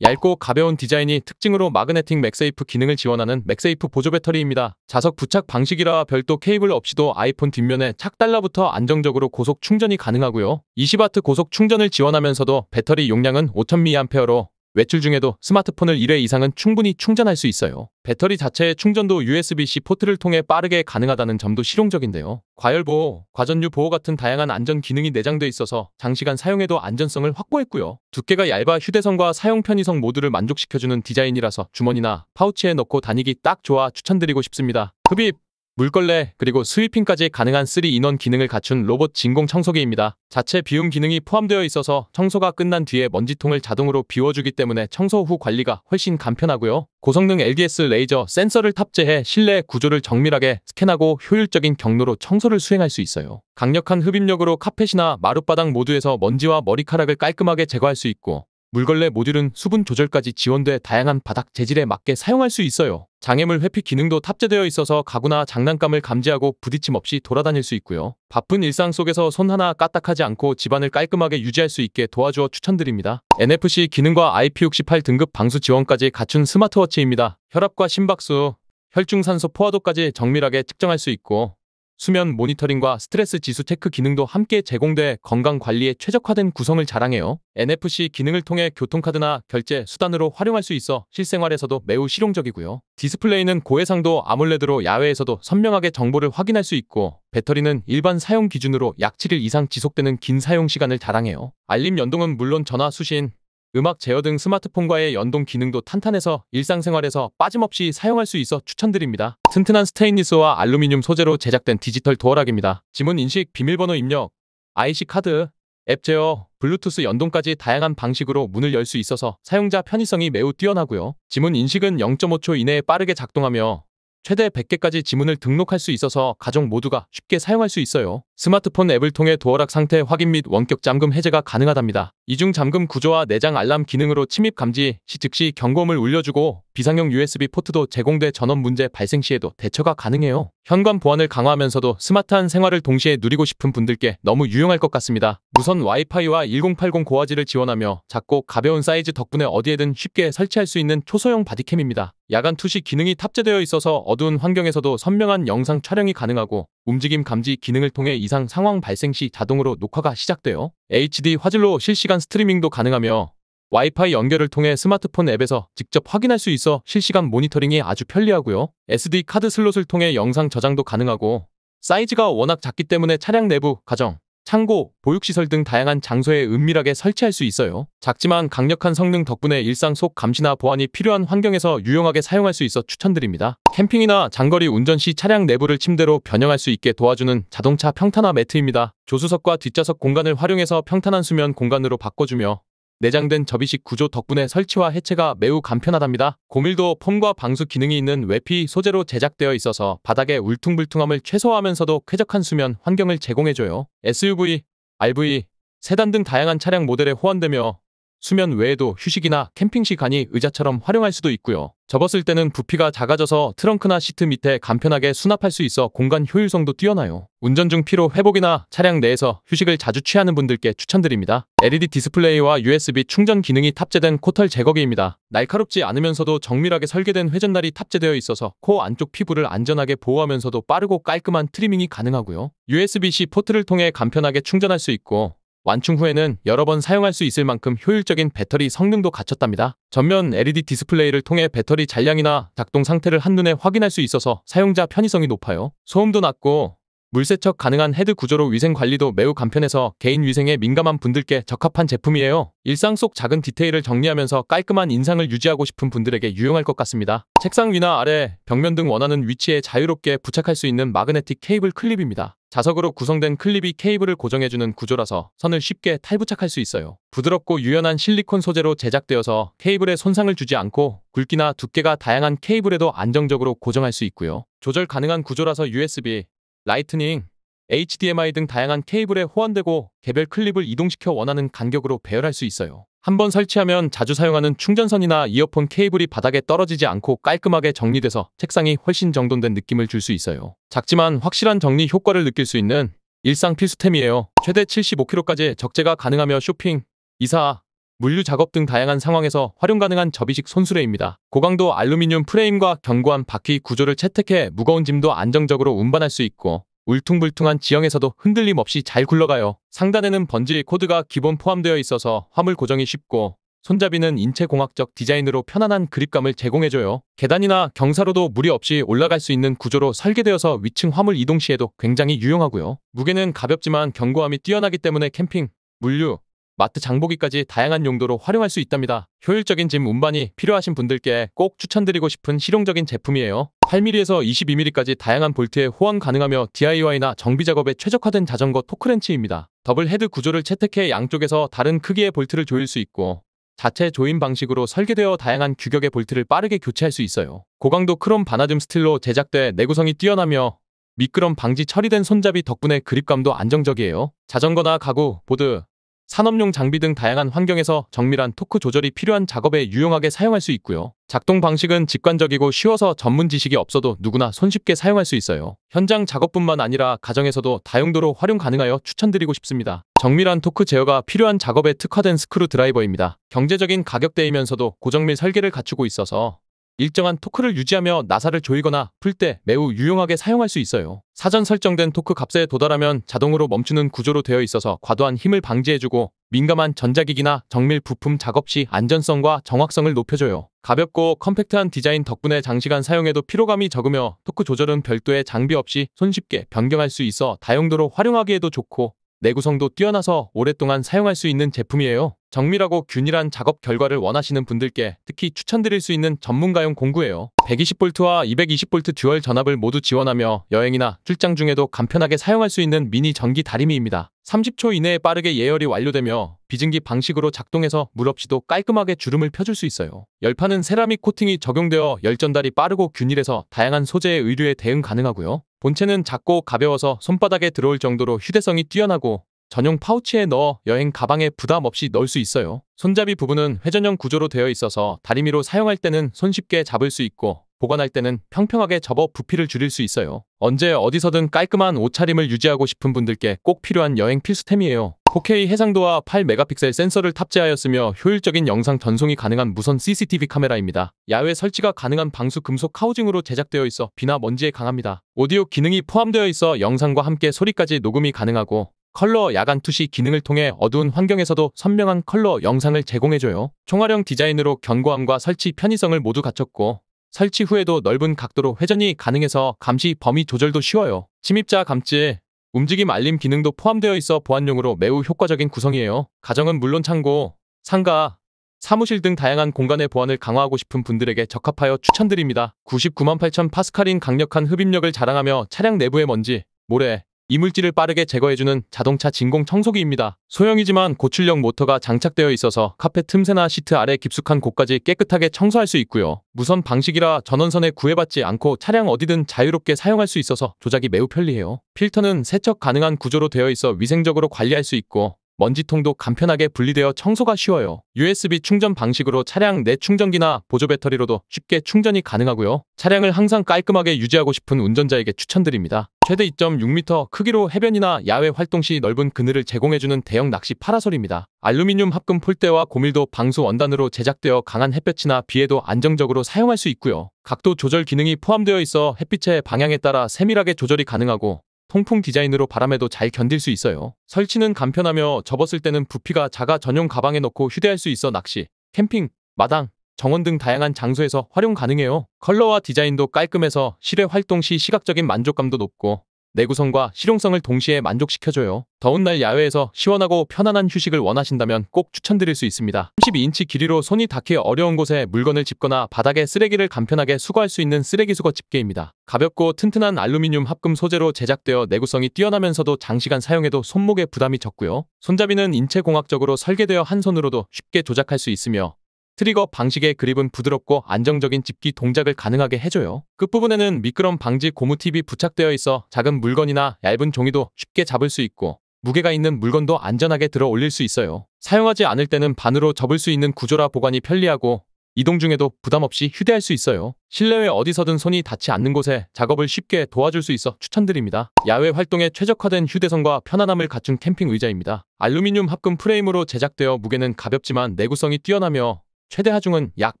얇고 가벼운 디자인이 특징으로 마그네틱 맥세이프 기능을 지원하는 맥세이프 보조 배터리입니다. 자석 부착 방식이라 별도 케이블 없이도 아이폰 뒷면에 착 달라붙어 안정적으로 고속 충전이 가능하고요. 20W 고속 충전을 지원하면서도 배터리 용량은 5000mAh로 외출 중에도 스마트폰을 1회 이상은 충분히 충전할 수 있어요. 배터리 자체의 충전도 USB-C 포트를 통해 빠르게 가능하다는 점도 실용적인데요. 과열보호, 과전류 보호 같은 다양한 안전 기능이 내장돼 있어서 장시간 사용해도 안전성을 확보했고요. 두께가 얇아 휴대성과 사용 편의성 모두를 만족시켜주는 디자인이라서 주머니나 파우치에 넣고 다니기 딱 좋아 추천드리고 싶습니다. 흡입, 물걸레, 그리고 스위핑까지 가능한 3인원 기능을 갖춘 로봇 진공 청소기입니다. 자체 비움 기능이 포함되어 있어서 청소가 끝난 뒤에 먼지통을 자동으로 비워주기 때문에 청소 후 관리가 훨씬 간편하고요. 고성능 LDS 레이저 센서를 탑재해 실내 구조를 정밀하게 스캔하고 효율적인 경로로 청소를 수행할 수 있어요. 강력한 흡입력으로 카펫이나 마룻바닥 모두에서 먼지와 머리카락을 깔끔하게 제거할 수 있고 물걸레 모듈은 수분 조절까지 지원돼 다양한 바닥 재질에 맞게 사용할 수 있어요. 장애물 회피 기능도 탑재되어 있어서 가구나 장난감을 감지하고 부딪힘 없이 돌아다닐 수 있고요. 바쁜 일상 속에서 손 하나 까딱하지 않고 집안을 깔끔하게 유지할 수 있게 도와주어 추천드립니다. NFC 기능과 IP68 등급 방수 지원까지 갖춘 스마트워치입니다. 혈압과 심박수, 혈중산소 포화도까지 정밀하게 측정할 수 있고 수면 모니터링과 스트레스 지수 체크 기능도 함께 제공돼 건강관리에 최적화된 구성을 자랑해요. NFC 기능을 통해 교통카드나 결제 수단으로 활용할 수 있어 실생활에서도 매우 실용적이고요. 디스플레이는 고해상도 아몰레드로 야외에서도 선명하게 정보를 확인할 수 있고 배터리는 일반 사용 기준으로 약 7일 이상 지속되는 긴 사용 시간을 자랑해요. 알림 연동은 물론 전화 수신, 음악 제어 등 스마트폰과의 연동 기능도 탄탄해서 일상생활에서 빠짐없이 사용할 수 있어 추천드립니다. 튼튼한 스테인리스와 알루미늄 소재로 제작된 디지털 도어락입니다. 지문 인식, 비밀번호 입력, IC 카드, 앱 제어, 블루투스 연동까지 다양한 방식으로 문을 열 수 있어서 사용자 편의성이 매우 뛰어나고요. 지문 인식은 0.5초 이내에 빠르게 작동하며 최대 100개까지 지문을 등록할 수 있어서 가족 모두가 쉽게 사용할 수 있어요. 스마트폰 앱을 통해 도어락 상태 확인 및 원격 잠금 해제가 가능하답니다. 이중 잠금 구조와 내장 알람 기능으로 침입 감지 시 즉시 경고음을 울려주고 비상용 USB 포트도 제공돼 전원 문제 발생 시에도 대처가 가능해요. 현관 보안을 강화하면서도 스마트한 생활을 동시에 누리고 싶은 분들께 너무 유용할 것 같습니다. 무선 와이파이와 1080 고화질을 지원하며 작고 가벼운 사이즈 덕분에 어디에든 쉽게 설치할 수 있는 초소형 바디캠입니다. 야간 투시 기능이 탑재되어 있어서 어두운 환경에서도 선명한 영상 촬영이 가능하고 움직임 감지 기능을 통해 이상 상황 발생 시 자동으로 녹화가 시작돼요. HD 화질로 실시간 스트리밍도 가능하며 와이파이 연결을 통해 스마트폰 앱에서 직접 확인할 수 있어 실시간 모니터링이 아주 편리하고요. SD 카드 슬롯을 통해 영상 저장도 가능하고 사이즈가 워낙 작기 때문에 차량 내부, 가정, 창고, 보육시설 등 다양한 장소에 은밀하게 설치할 수 있어요. 작지만 강력한 성능 덕분에 일상 속 감시나 보안이 필요한 환경에서 유용하게 사용할 수 있어 추천드립니다. 캠핑이나 장거리 운전 시 차량 내부를 침대로 변형할 수 있게 도와주는 자동차 평탄화 매트입니다. 조수석과 뒷좌석 공간을 활용해서 평탄한 수면 공간으로 바꿔주며 내장된 접이식 구조 덕분에 설치와 해체가 매우 간편하답니다. 고밀도 폼과 방수 기능이 있는 외피 소재로 제작되어 있어서 바닥의 울퉁불퉁함을 최소화하면서도 쾌적한 수면 환경을 제공해줘요. SUV, RV, 세단 등 다양한 차량 모델에 호환되며 수면 외에도 휴식이나 캠핑 시간이 의자처럼 활용할 수도 있고요. 접었을 때는 부피가 작아져서 트렁크나 시트 밑에 간편하게 수납할 수 있어 공간 효율성도 뛰어나요. 운전 중 피로 회복이나 차량 내에서 휴식을 자주 취하는 분들께 추천드립니다. LED 디스플레이와 USB 충전 기능이 탑재된 코털 제거기입니다. 날카롭지 않으면서도 정밀하게 설계된 회전날이 탑재되어 있어서 코 안쪽 피부를 안전하게 보호하면서도 빠르고 깔끔한 트리밍이 가능하고요. USB-C 포트를 통해 간편하게 충전할 수 있고 완충 후에는 여러 번 사용할 수 있을 만큼 효율적인 배터리 성능도 갖췄답니다. 전면 LED 디스플레이를 통해 배터리 잔량이나 작동 상태를 한눈에 확인할 수 있어서 사용자 편의성이 높아요. 소음도 낮고 물 세척 가능한 헤드 구조로 위생 관리도 매우 간편해서 개인 위생에 민감한 분들께 적합한 제품이에요. 일상 속 작은 디테일을 정리하면서 깔끔한 인상을 유지하고 싶은 분들에게 유용할 것 같습니다. 책상 위나 아래, 벽면 등 원하는 위치에 자유롭게 부착할 수 있는 마그네틱 케이블 클립입니다. 자석으로 구성된 클립이 케이블을 고정해주는 구조라서 선을 쉽게 탈부착할 수 있어요. 부드럽고 유연한 실리콘 소재로 제작되어서 케이블에 손상을 주지 않고 굵기나 두께가 다양한 케이블에도 안정적으로 고정할 수 있고요. 조절 가능한 구조라서 USB, 라이트닝, HDMI 등 다양한 케이블에 호환되고 개별 클립을 이동시켜 원하는 간격으로 배열할 수 있어요. 한번 설치하면 자주 사용하는 충전선이나 이어폰 케이블이 바닥에 떨어지지 않고 깔끔하게 정리돼서 책상이 훨씬 정돈된 느낌을 줄 수 있어요. 작지만 확실한 정리 효과를 느낄 수 있는 일상 필수템이에요. 최대 75kg까지 적재가 가능하며 쇼핑, 이사, 물류 작업 등 다양한 상황에서 활용 가능한 접이식 손수레입니다. 고강도 알루미늄 프레임과 견고한 바퀴 구조를 채택해 무거운 짐도 안정적으로 운반할 수 있고 울퉁불퉁한 지형에서도 흔들림 없이 잘 굴러가요. 상단에는 번지 코드가 기본 포함되어 있어서 화물 고정이 쉽고 손잡이는 인체공학적 디자인으로 편안한 그립감을 제공해줘요. 계단이나 경사로도 무리 없이 올라갈 수 있는 구조로 설계되어서 위층 화물 이동 시에도 굉장히 유용하고요. 무게는 가볍지만 견고함이 뛰어나기 때문에 캠핑, 물류, 마트 장보기까지 다양한 용도로 활용할 수 있답니다. 효율적인 짐 운반이 필요하신 분들께 꼭 추천드리고 싶은 실용적인 제품이에요. 8mm에서 22mm까지 다양한 볼트에 호환 가능하며 DIY나 정비 작업에 최적화된 자전거 토크렌치입니다. 더블 헤드 구조를 채택해 양쪽에서 다른 크기의 볼트를 조일 수 있고 자체 조임 방식으로 설계되어 다양한 규격의 볼트를 빠르게 교체할 수 있어요. 고강도 크롬 바나듐 스틸로 제작돼 내구성이 뛰어나며 미끄럼 방지 처리된 손잡이 덕분에 그립감도 안정적이에요. 자전거나 가구, 보드, 산업용 장비 등 다양한 환경에서 정밀한 토크 조절이 필요한 작업에 유용하게 사용할 수 있고요. 작동 방식은 직관적이고 쉬워서 전문 지식이 없어도 누구나 손쉽게 사용할 수 있어요. 현장 작업뿐만 아니라 가정에서도 다용도로 활용 가능하여 추천드리고 싶습니다. 정밀한 토크 제어가 필요한 작업에 특화된 스크루 드라이버입니다. 경제적인 가격대이면서도 고정밀 설계를 갖추고 있어서 일정한 토크를 유지하며 나사를 조이거나 풀 때 매우 유용하게 사용할 수 있어요. 사전 설정된 토크 값에 도달하면 자동으로 멈추는 구조로 되어 있어서 과도한 힘을 방지해주고 민감한 전자기기나 정밀 부품 작업 시 안전성과 정확성을 높여줘요. 가볍고 컴팩트한 디자인 덕분에 장시간 사용해도 피로감이 적으며 토크 조절은 별도의 장비 없이 손쉽게 변경할 수 있어 다용도로 활용하기에도 좋고 내구성도 뛰어나서 오랫동안 사용할 수 있는 제품이에요. 정밀하고 균일한 작업 결과를 원하시는 분들께 특히 추천드릴 수 있는 전문가용 공구예요. 120V와 220V 듀얼 전압을 모두 지원하며 여행이나 출장 중에도 간편하게 사용할 수 있는 미니 전기 다리미입니다. 30초 이내에 빠르게 예열이 완료되며 비증기 방식으로 작동해서 물 없이도 깔끔하게 주름을 펴줄 수 있어요. 열판은 세라믹 코팅이 적용되어 열 전달이 빠르고 균일해서 다양한 소재의 의류에 대응 가능하고요. 본체는 작고 가벼워서 손바닥에 들어올 정도로 휴대성이 뛰어나고 전용 파우치에 넣어 여행 가방에 부담 없이 넣을 수 있어요. 손잡이 부분은 회전형 구조로 되어 있어서 다리미로 사용할 때는 손쉽게 잡을 수 있고 보관할 때는 평평하게 접어 부피를 줄일 수 있어요. 언제 어디서든 깔끔한 옷차림을 유지하고 싶은 분들께 꼭 필요한 여행 필수템이에요. 4K 해상도와 8메가픽셀 센서를 탑재하였으며 효율적인 영상 전송이 가능한 무선 CCTV 카메라입니다. 야외 설치가 가능한 방수 금속 하우징으로 제작되어 있어 비나 먼지에 강합니다. 오디오 기능이 포함되어 있어 영상과 함께 소리까지 녹음이 가능하고 컬러 야간 투시 기능을 통해 어두운 환경에서도 선명한 컬러 영상을 제공해줘요. 총알형 디자인으로 견고함과 설치 편의성을 모두 갖췄고 설치 후에도 넓은 각도로 회전이 가능해서 감시 범위 조절도 쉬워요. 침입자 감지, 움직임 알림 기능도 포함되어 있어 보안용으로 매우 효과적인 구성이에요. 가정은 물론 창고, 상가, 사무실 등 다양한 공간의 보안을 강화하고 싶은 분들에게 적합하여 추천드립니다. 998,000 파스칼인 강력한 흡입력을 자랑하며 차량 내부의 먼지, 모래, 이물질을 빠르게 제거해주는 자동차 진공 청소기입니다. 소형이지만 고출력 모터가 장착되어 있어서 카펫 틈새나 시트 아래 깊숙한 곳까지 깨끗하게 청소할 수 있고요. 무선 방식이라 전원선에 구애받지 않고 차량 어디든 자유롭게 사용할 수 있어서 조작이 매우 편리해요. 필터는 세척 가능한 구조로 되어 있어 위생적으로 관리할 수 있고 먼지통도 간편하게 분리되어 청소가 쉬워요. USB 충전 방식으로 차량 내 충전기나 보조 배터리로도 쉽게 충전이 가능하고요. 차량을 항상 깔끔하게 유지하고 싶은 운전자에게 추천드립니다. 최대 2.6m 크기로 해변이나 야외 활동 시 넓은 그늘을 제공해주는 대형 낚시 파라솔입니다. 알루미늄 합금 폴대와 고밀도 방수 원단으로 제작되어 강한 햇볕이나 비에도 안정적으로 사용할 수 있고요. 각도 조절 기능이 포함되어 있어 햇빛의 방향에 따라 세밀하게 조절이 가능하고 통풍 디자인으로 바람에도 잘 견딜 수 있어요. 설치는 간편하며 접었을 때는 부피가 작아 전용 가방에 넣고 휴대할 수 있어 낚시, 캠핑, 마당, 정원 등 다양한 장소에서 활용 가능해요. 컬러와 디자인도 깔끔해서 실외 활동 시 시각적인 만족감도 높고 내구성과 실용성을 동시에 만족시켜줘요. 더운 날 야외에서 시원하고 편안한 휴식을 원하신다면 꼭 추천드릴 수 있습니다. 32인치 길이로 손이 닿기 어려운 곳에 물건을 짚거나 바닥에 쓰레기를 간편하게 수거할 수 있는 쓰레기 수거 집게입니다. 가볍고 튼튼한 알루미늄 합금 소재로 제작되어 내구성이 뛰어나면서도 장시간 사용해도 손목에 부담이 적고요. 손잡이는 인체공학적으로 설계되어 한 손으로도 쉽게 조작할 수 있으며 트리거 방식의 그립은 부드럽고 안정적인 집기 동작을 가능하게 해줘요. 끝부분에는 미끄럼 방지 고무 팁이 부착되어 있어 작은 물건이나 얇은 종이도 쉽게 잡을 수 있고 무게가 있는 물건도 안전하게 들어 올릴 수 있어요. 사용하지 않을 때는 반으로 접을 수 있는 구조라 보관이 편리하고 이동 중에도 부담 없이 휴대할 수 있어요. 실내외 어디서든 손이 닿지 않는 곳에 작업을 쉽게 도와줄 수 있어 추천드립니다. 야외 활동에 최적화된 휴대성과 편안함을 갖춘 캠핑 의자입니다. 알루미늄 합금 프레임으로 제작되어 무게는 가볍지만 내구성이 뛰어나며 최대 하중은 약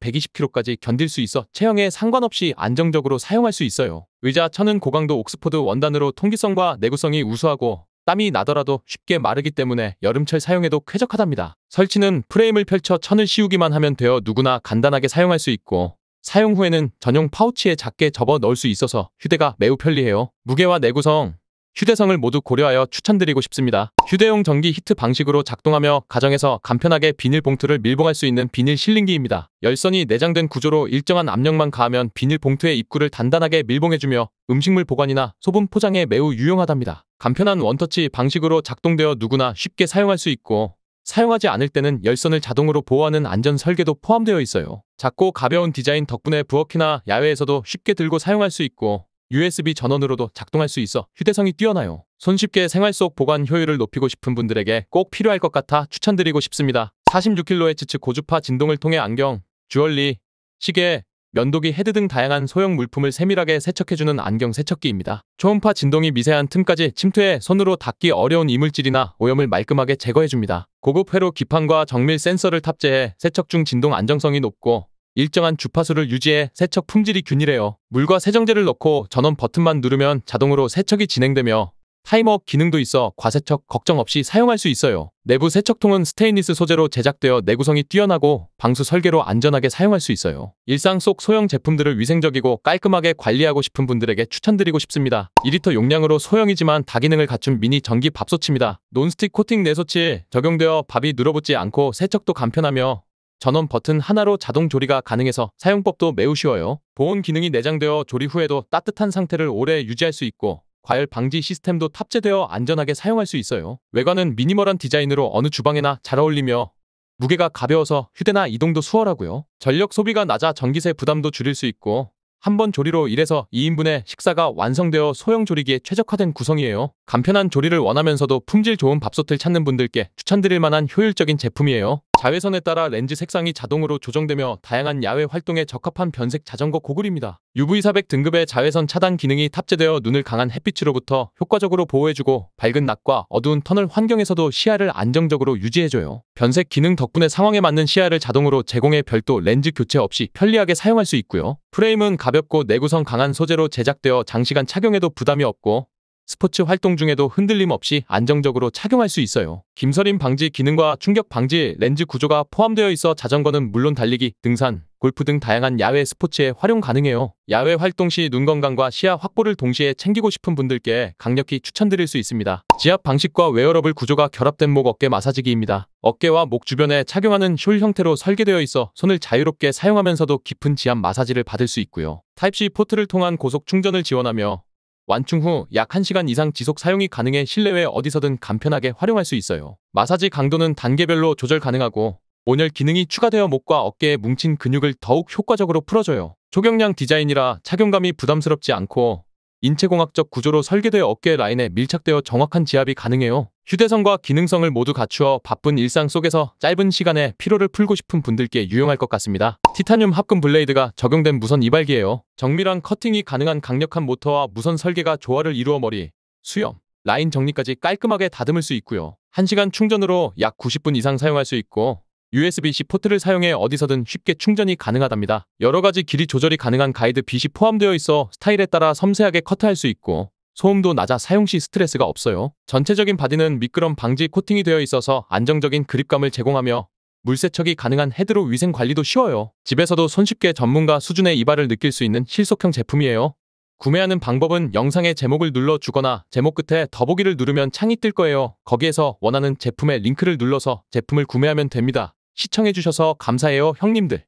120kg까지 견딜 수 있어 체형에 상관없이 안정적으로 사용할 수 있어요. 의자 천은 고강도 옥스포드 원단으로 통기성과 내구성이 우수하고 땀이 나더라도 쉽게 마르기 때문에 여름철 사용에도 쾌적하답니다. 설치는 프레임을 펼쳐 천을 씌우기만 하면 되어 누구나 간단하게 사용할 수 있고 사용 후에는 전용 파우치에 작게 접어 넣을 수 있어서 휴대가 매우 편리해요. 무게와 내구성, 휴대성을 모두 고려하여 추천드리고 싶습니다. 휴대용 전기 히트 방식으로 작동하며 가정에서 간편하게 비닐봉투를 밀봉할 수 있는 비닐 실링기입니다. 열선이 내장된 구조로 일정한 압력만 가하면 비닐봉투의 입구를 단단하게 밀봉해주며 음식물 보관이나 소분 포장에 매우 유용하답니다. 간편한 원터치 방식으로 작동되어 누구나 쉽게 사용할 수 있고 사용하지 않을 때는 열선을 자동으로 보호하는 안전 설계도 포함되어 있어요. 작고 가벼운 디자인 덕분에 부엌이나 야외에서도 쉽게 들고 사용할 수 있고 USB 전원으로도 작동할 수 있어 휴대성이 뛰어나요. 손쉽게 생활 속 보관 효율을 높이고 싶은 분들에게 꼭 필요할 것 같아 추천드리고 싶습니다. 46kHz 고주파 진동을 통해 안경, 주얼리, 시계, 면도기, 헤드 등 다양한 소형 물품을 세밀하게 세척해주는 안경 세척기입니다. 초음파 진동이 미세한 틈까지 침투해 손으로 닿기 어려운 이물질이나 오염을 말끔하게 제거해줍니다. 고급 회로 기판과 정밀 센서를 탑재해 세척 중 진동 안정성이 높고 일정한 주파수를 유지해 세척 품질이 균일해요. 물과 세정제를 넣고 전원 버튼만 누르면 자동으로 세척이 진행되며 타이머 기능도 있어 과세척 걱정 없이 사용할 수 있어요. 내부 세척통은 스테인리스 소재로 제작되어 내구성이 뛰어나고 방수 설계로 안전하게 사용할 수 있어요. 일상 속 소형 제품들을 위생적이고 깔끔하게 관리하고 싶은 분들에게 추천드리고 싶습니다. 2리터 용량으로 소형이지만 다기능을 갖춘 미니 전기 밥솥입니다. 논스틱 코팅 내소치 적용되어 밥이 눌어붙지 않고 세척도 간편하며 전원 버튼 하나로 자동 조리가 가능해서 사용법도 매우 쉬워요. 보온 기능이 내장되어 조리 후에도 따뜻한 상태를 오래 유지할 수 있고 과열 방지 시스템도 탑재되어 안전하게 사용할 수 있어요. 외관은 미니멀한 디자인으로 어느 주방에나 잘 어울리며 무게가 가벼워서 휴대나 이동도 수월하고요. 전력 소비가 낮아 전기세 부담도 줄일 수 있고 한 번 조리로 1에서 2인분의 식사가 완성되어 소형 조리기에 최적화된 구성이에요. 간편한 조리를 원하면서도 품질 좋은 밥솥을 찾는 분들께 추천드릴 만한 효율적인 제품이에요. 자외선에 따라 렌즈 색상이 자동으로 조정되며 다양한 야외 활동에 적합한 변색 자전거 고글입니다. UV400 등급의 자외선 차단 기능이 탑재되어 눈을 강한 햇빛으로부터 효과적으로 보호해주고 밝은 낮과 어두운 터널 환경에서도 시야를 안정적으로 유지해줘요. 변색 기능 덕분에 상황에 맞는 시야를 자동으로 제공해 별도 렌즈 교체 없이 편리하게 사용할 수 있고요. 프레임은 가볍고 내구성 강한 소재로 제작되어 장시간 착용해도 부담이 없고 스포츠 활동 중에도 흔들림 없이 안정적으로 착용할 수 있어요. 김서림 방지 기능과 충격 방지 렌즈 구조가 포함되어 있어 자전거는 물론 달리기, 등산, 골프 등 다양한 야외 스포츠에 활용 가능해요. 야외 활동 시 눈 건강과 시야 확보를 동시에 챙기고 싶은 분들께 강력히 추천드릴 수 있습니다. 지압 방식과 웨어러블 구조가 결합된 목 어깨 마사지기입니다. 어깨와 목 주변에 착용하는 숄 형태로 설계되어 있어 손을 자유롭게 사용하면서도 깊은 지압 마사지를 받을 수 있고요. 타입C 포트를 통한 고속 충전을 지원하며 완충 후 약 1시간 이상 지속 사용이 가능해 실내외 어디서든 간편하게 활용할 수 있어요. 마사지 강도는 단계별로 조절 가능하고 온열 기능이 추가되어 목과 어깨에 뭉친 근육을 더욱 효과적으로 풀어줘요. 초경량 디자인이라 착용감이 부담스럽지 않고 인체공학적 구조로 설계되어 어깨 라인에 밀착되어 정확한 지압이 가능해요. 휴대성과 기능성을 모두 갖추어 바쁜 일상 속에서 짧은 시간에 피로를 풀고 싶은 분들께 유용할 것 같습니다. 티타늄 합금 블레이드가 적용된 무선 이발기예요. 정밀한 커팅이 가능한 강력한 모터와 무선 설계가 조화를 이루어 머리, 수염, 라인 정리까지 깔끔하게 다듬을 수 있고요. 1시간 충전으로 약 90분 이상 사용할 수 있고 USB-C 포트를 사용해 어디서든 쉽게 충전이 가능하답니다. 여러가지 길이 조절이 가능한 가이드 빗이 포함되어 있어 스타일에 따라 섬세하게 커트할 수 있고 소음도 낮아 사용 시 스트레스가 없어요. 전체적인 바디는 미끄럼 방지 코팅이 되어 있어서 안정적인 그립감을 제공하며 물세척이 가능한 헤드로 위생 관리도 쉬워요. 집에서도 손쉽게 전문가 수준의 이발을 느낄 수 있는 실속형 제품이에요. 구매하는 방법은 영상의 제목을 눌러주거나 제목 끝에 더보기를 누르면 창이 뜰 거예요. 거기에서 원하는 제품의 링크를 눌러서 제품을 구매하면 됩니다. 시청해주셔서 감사해요, 형님들.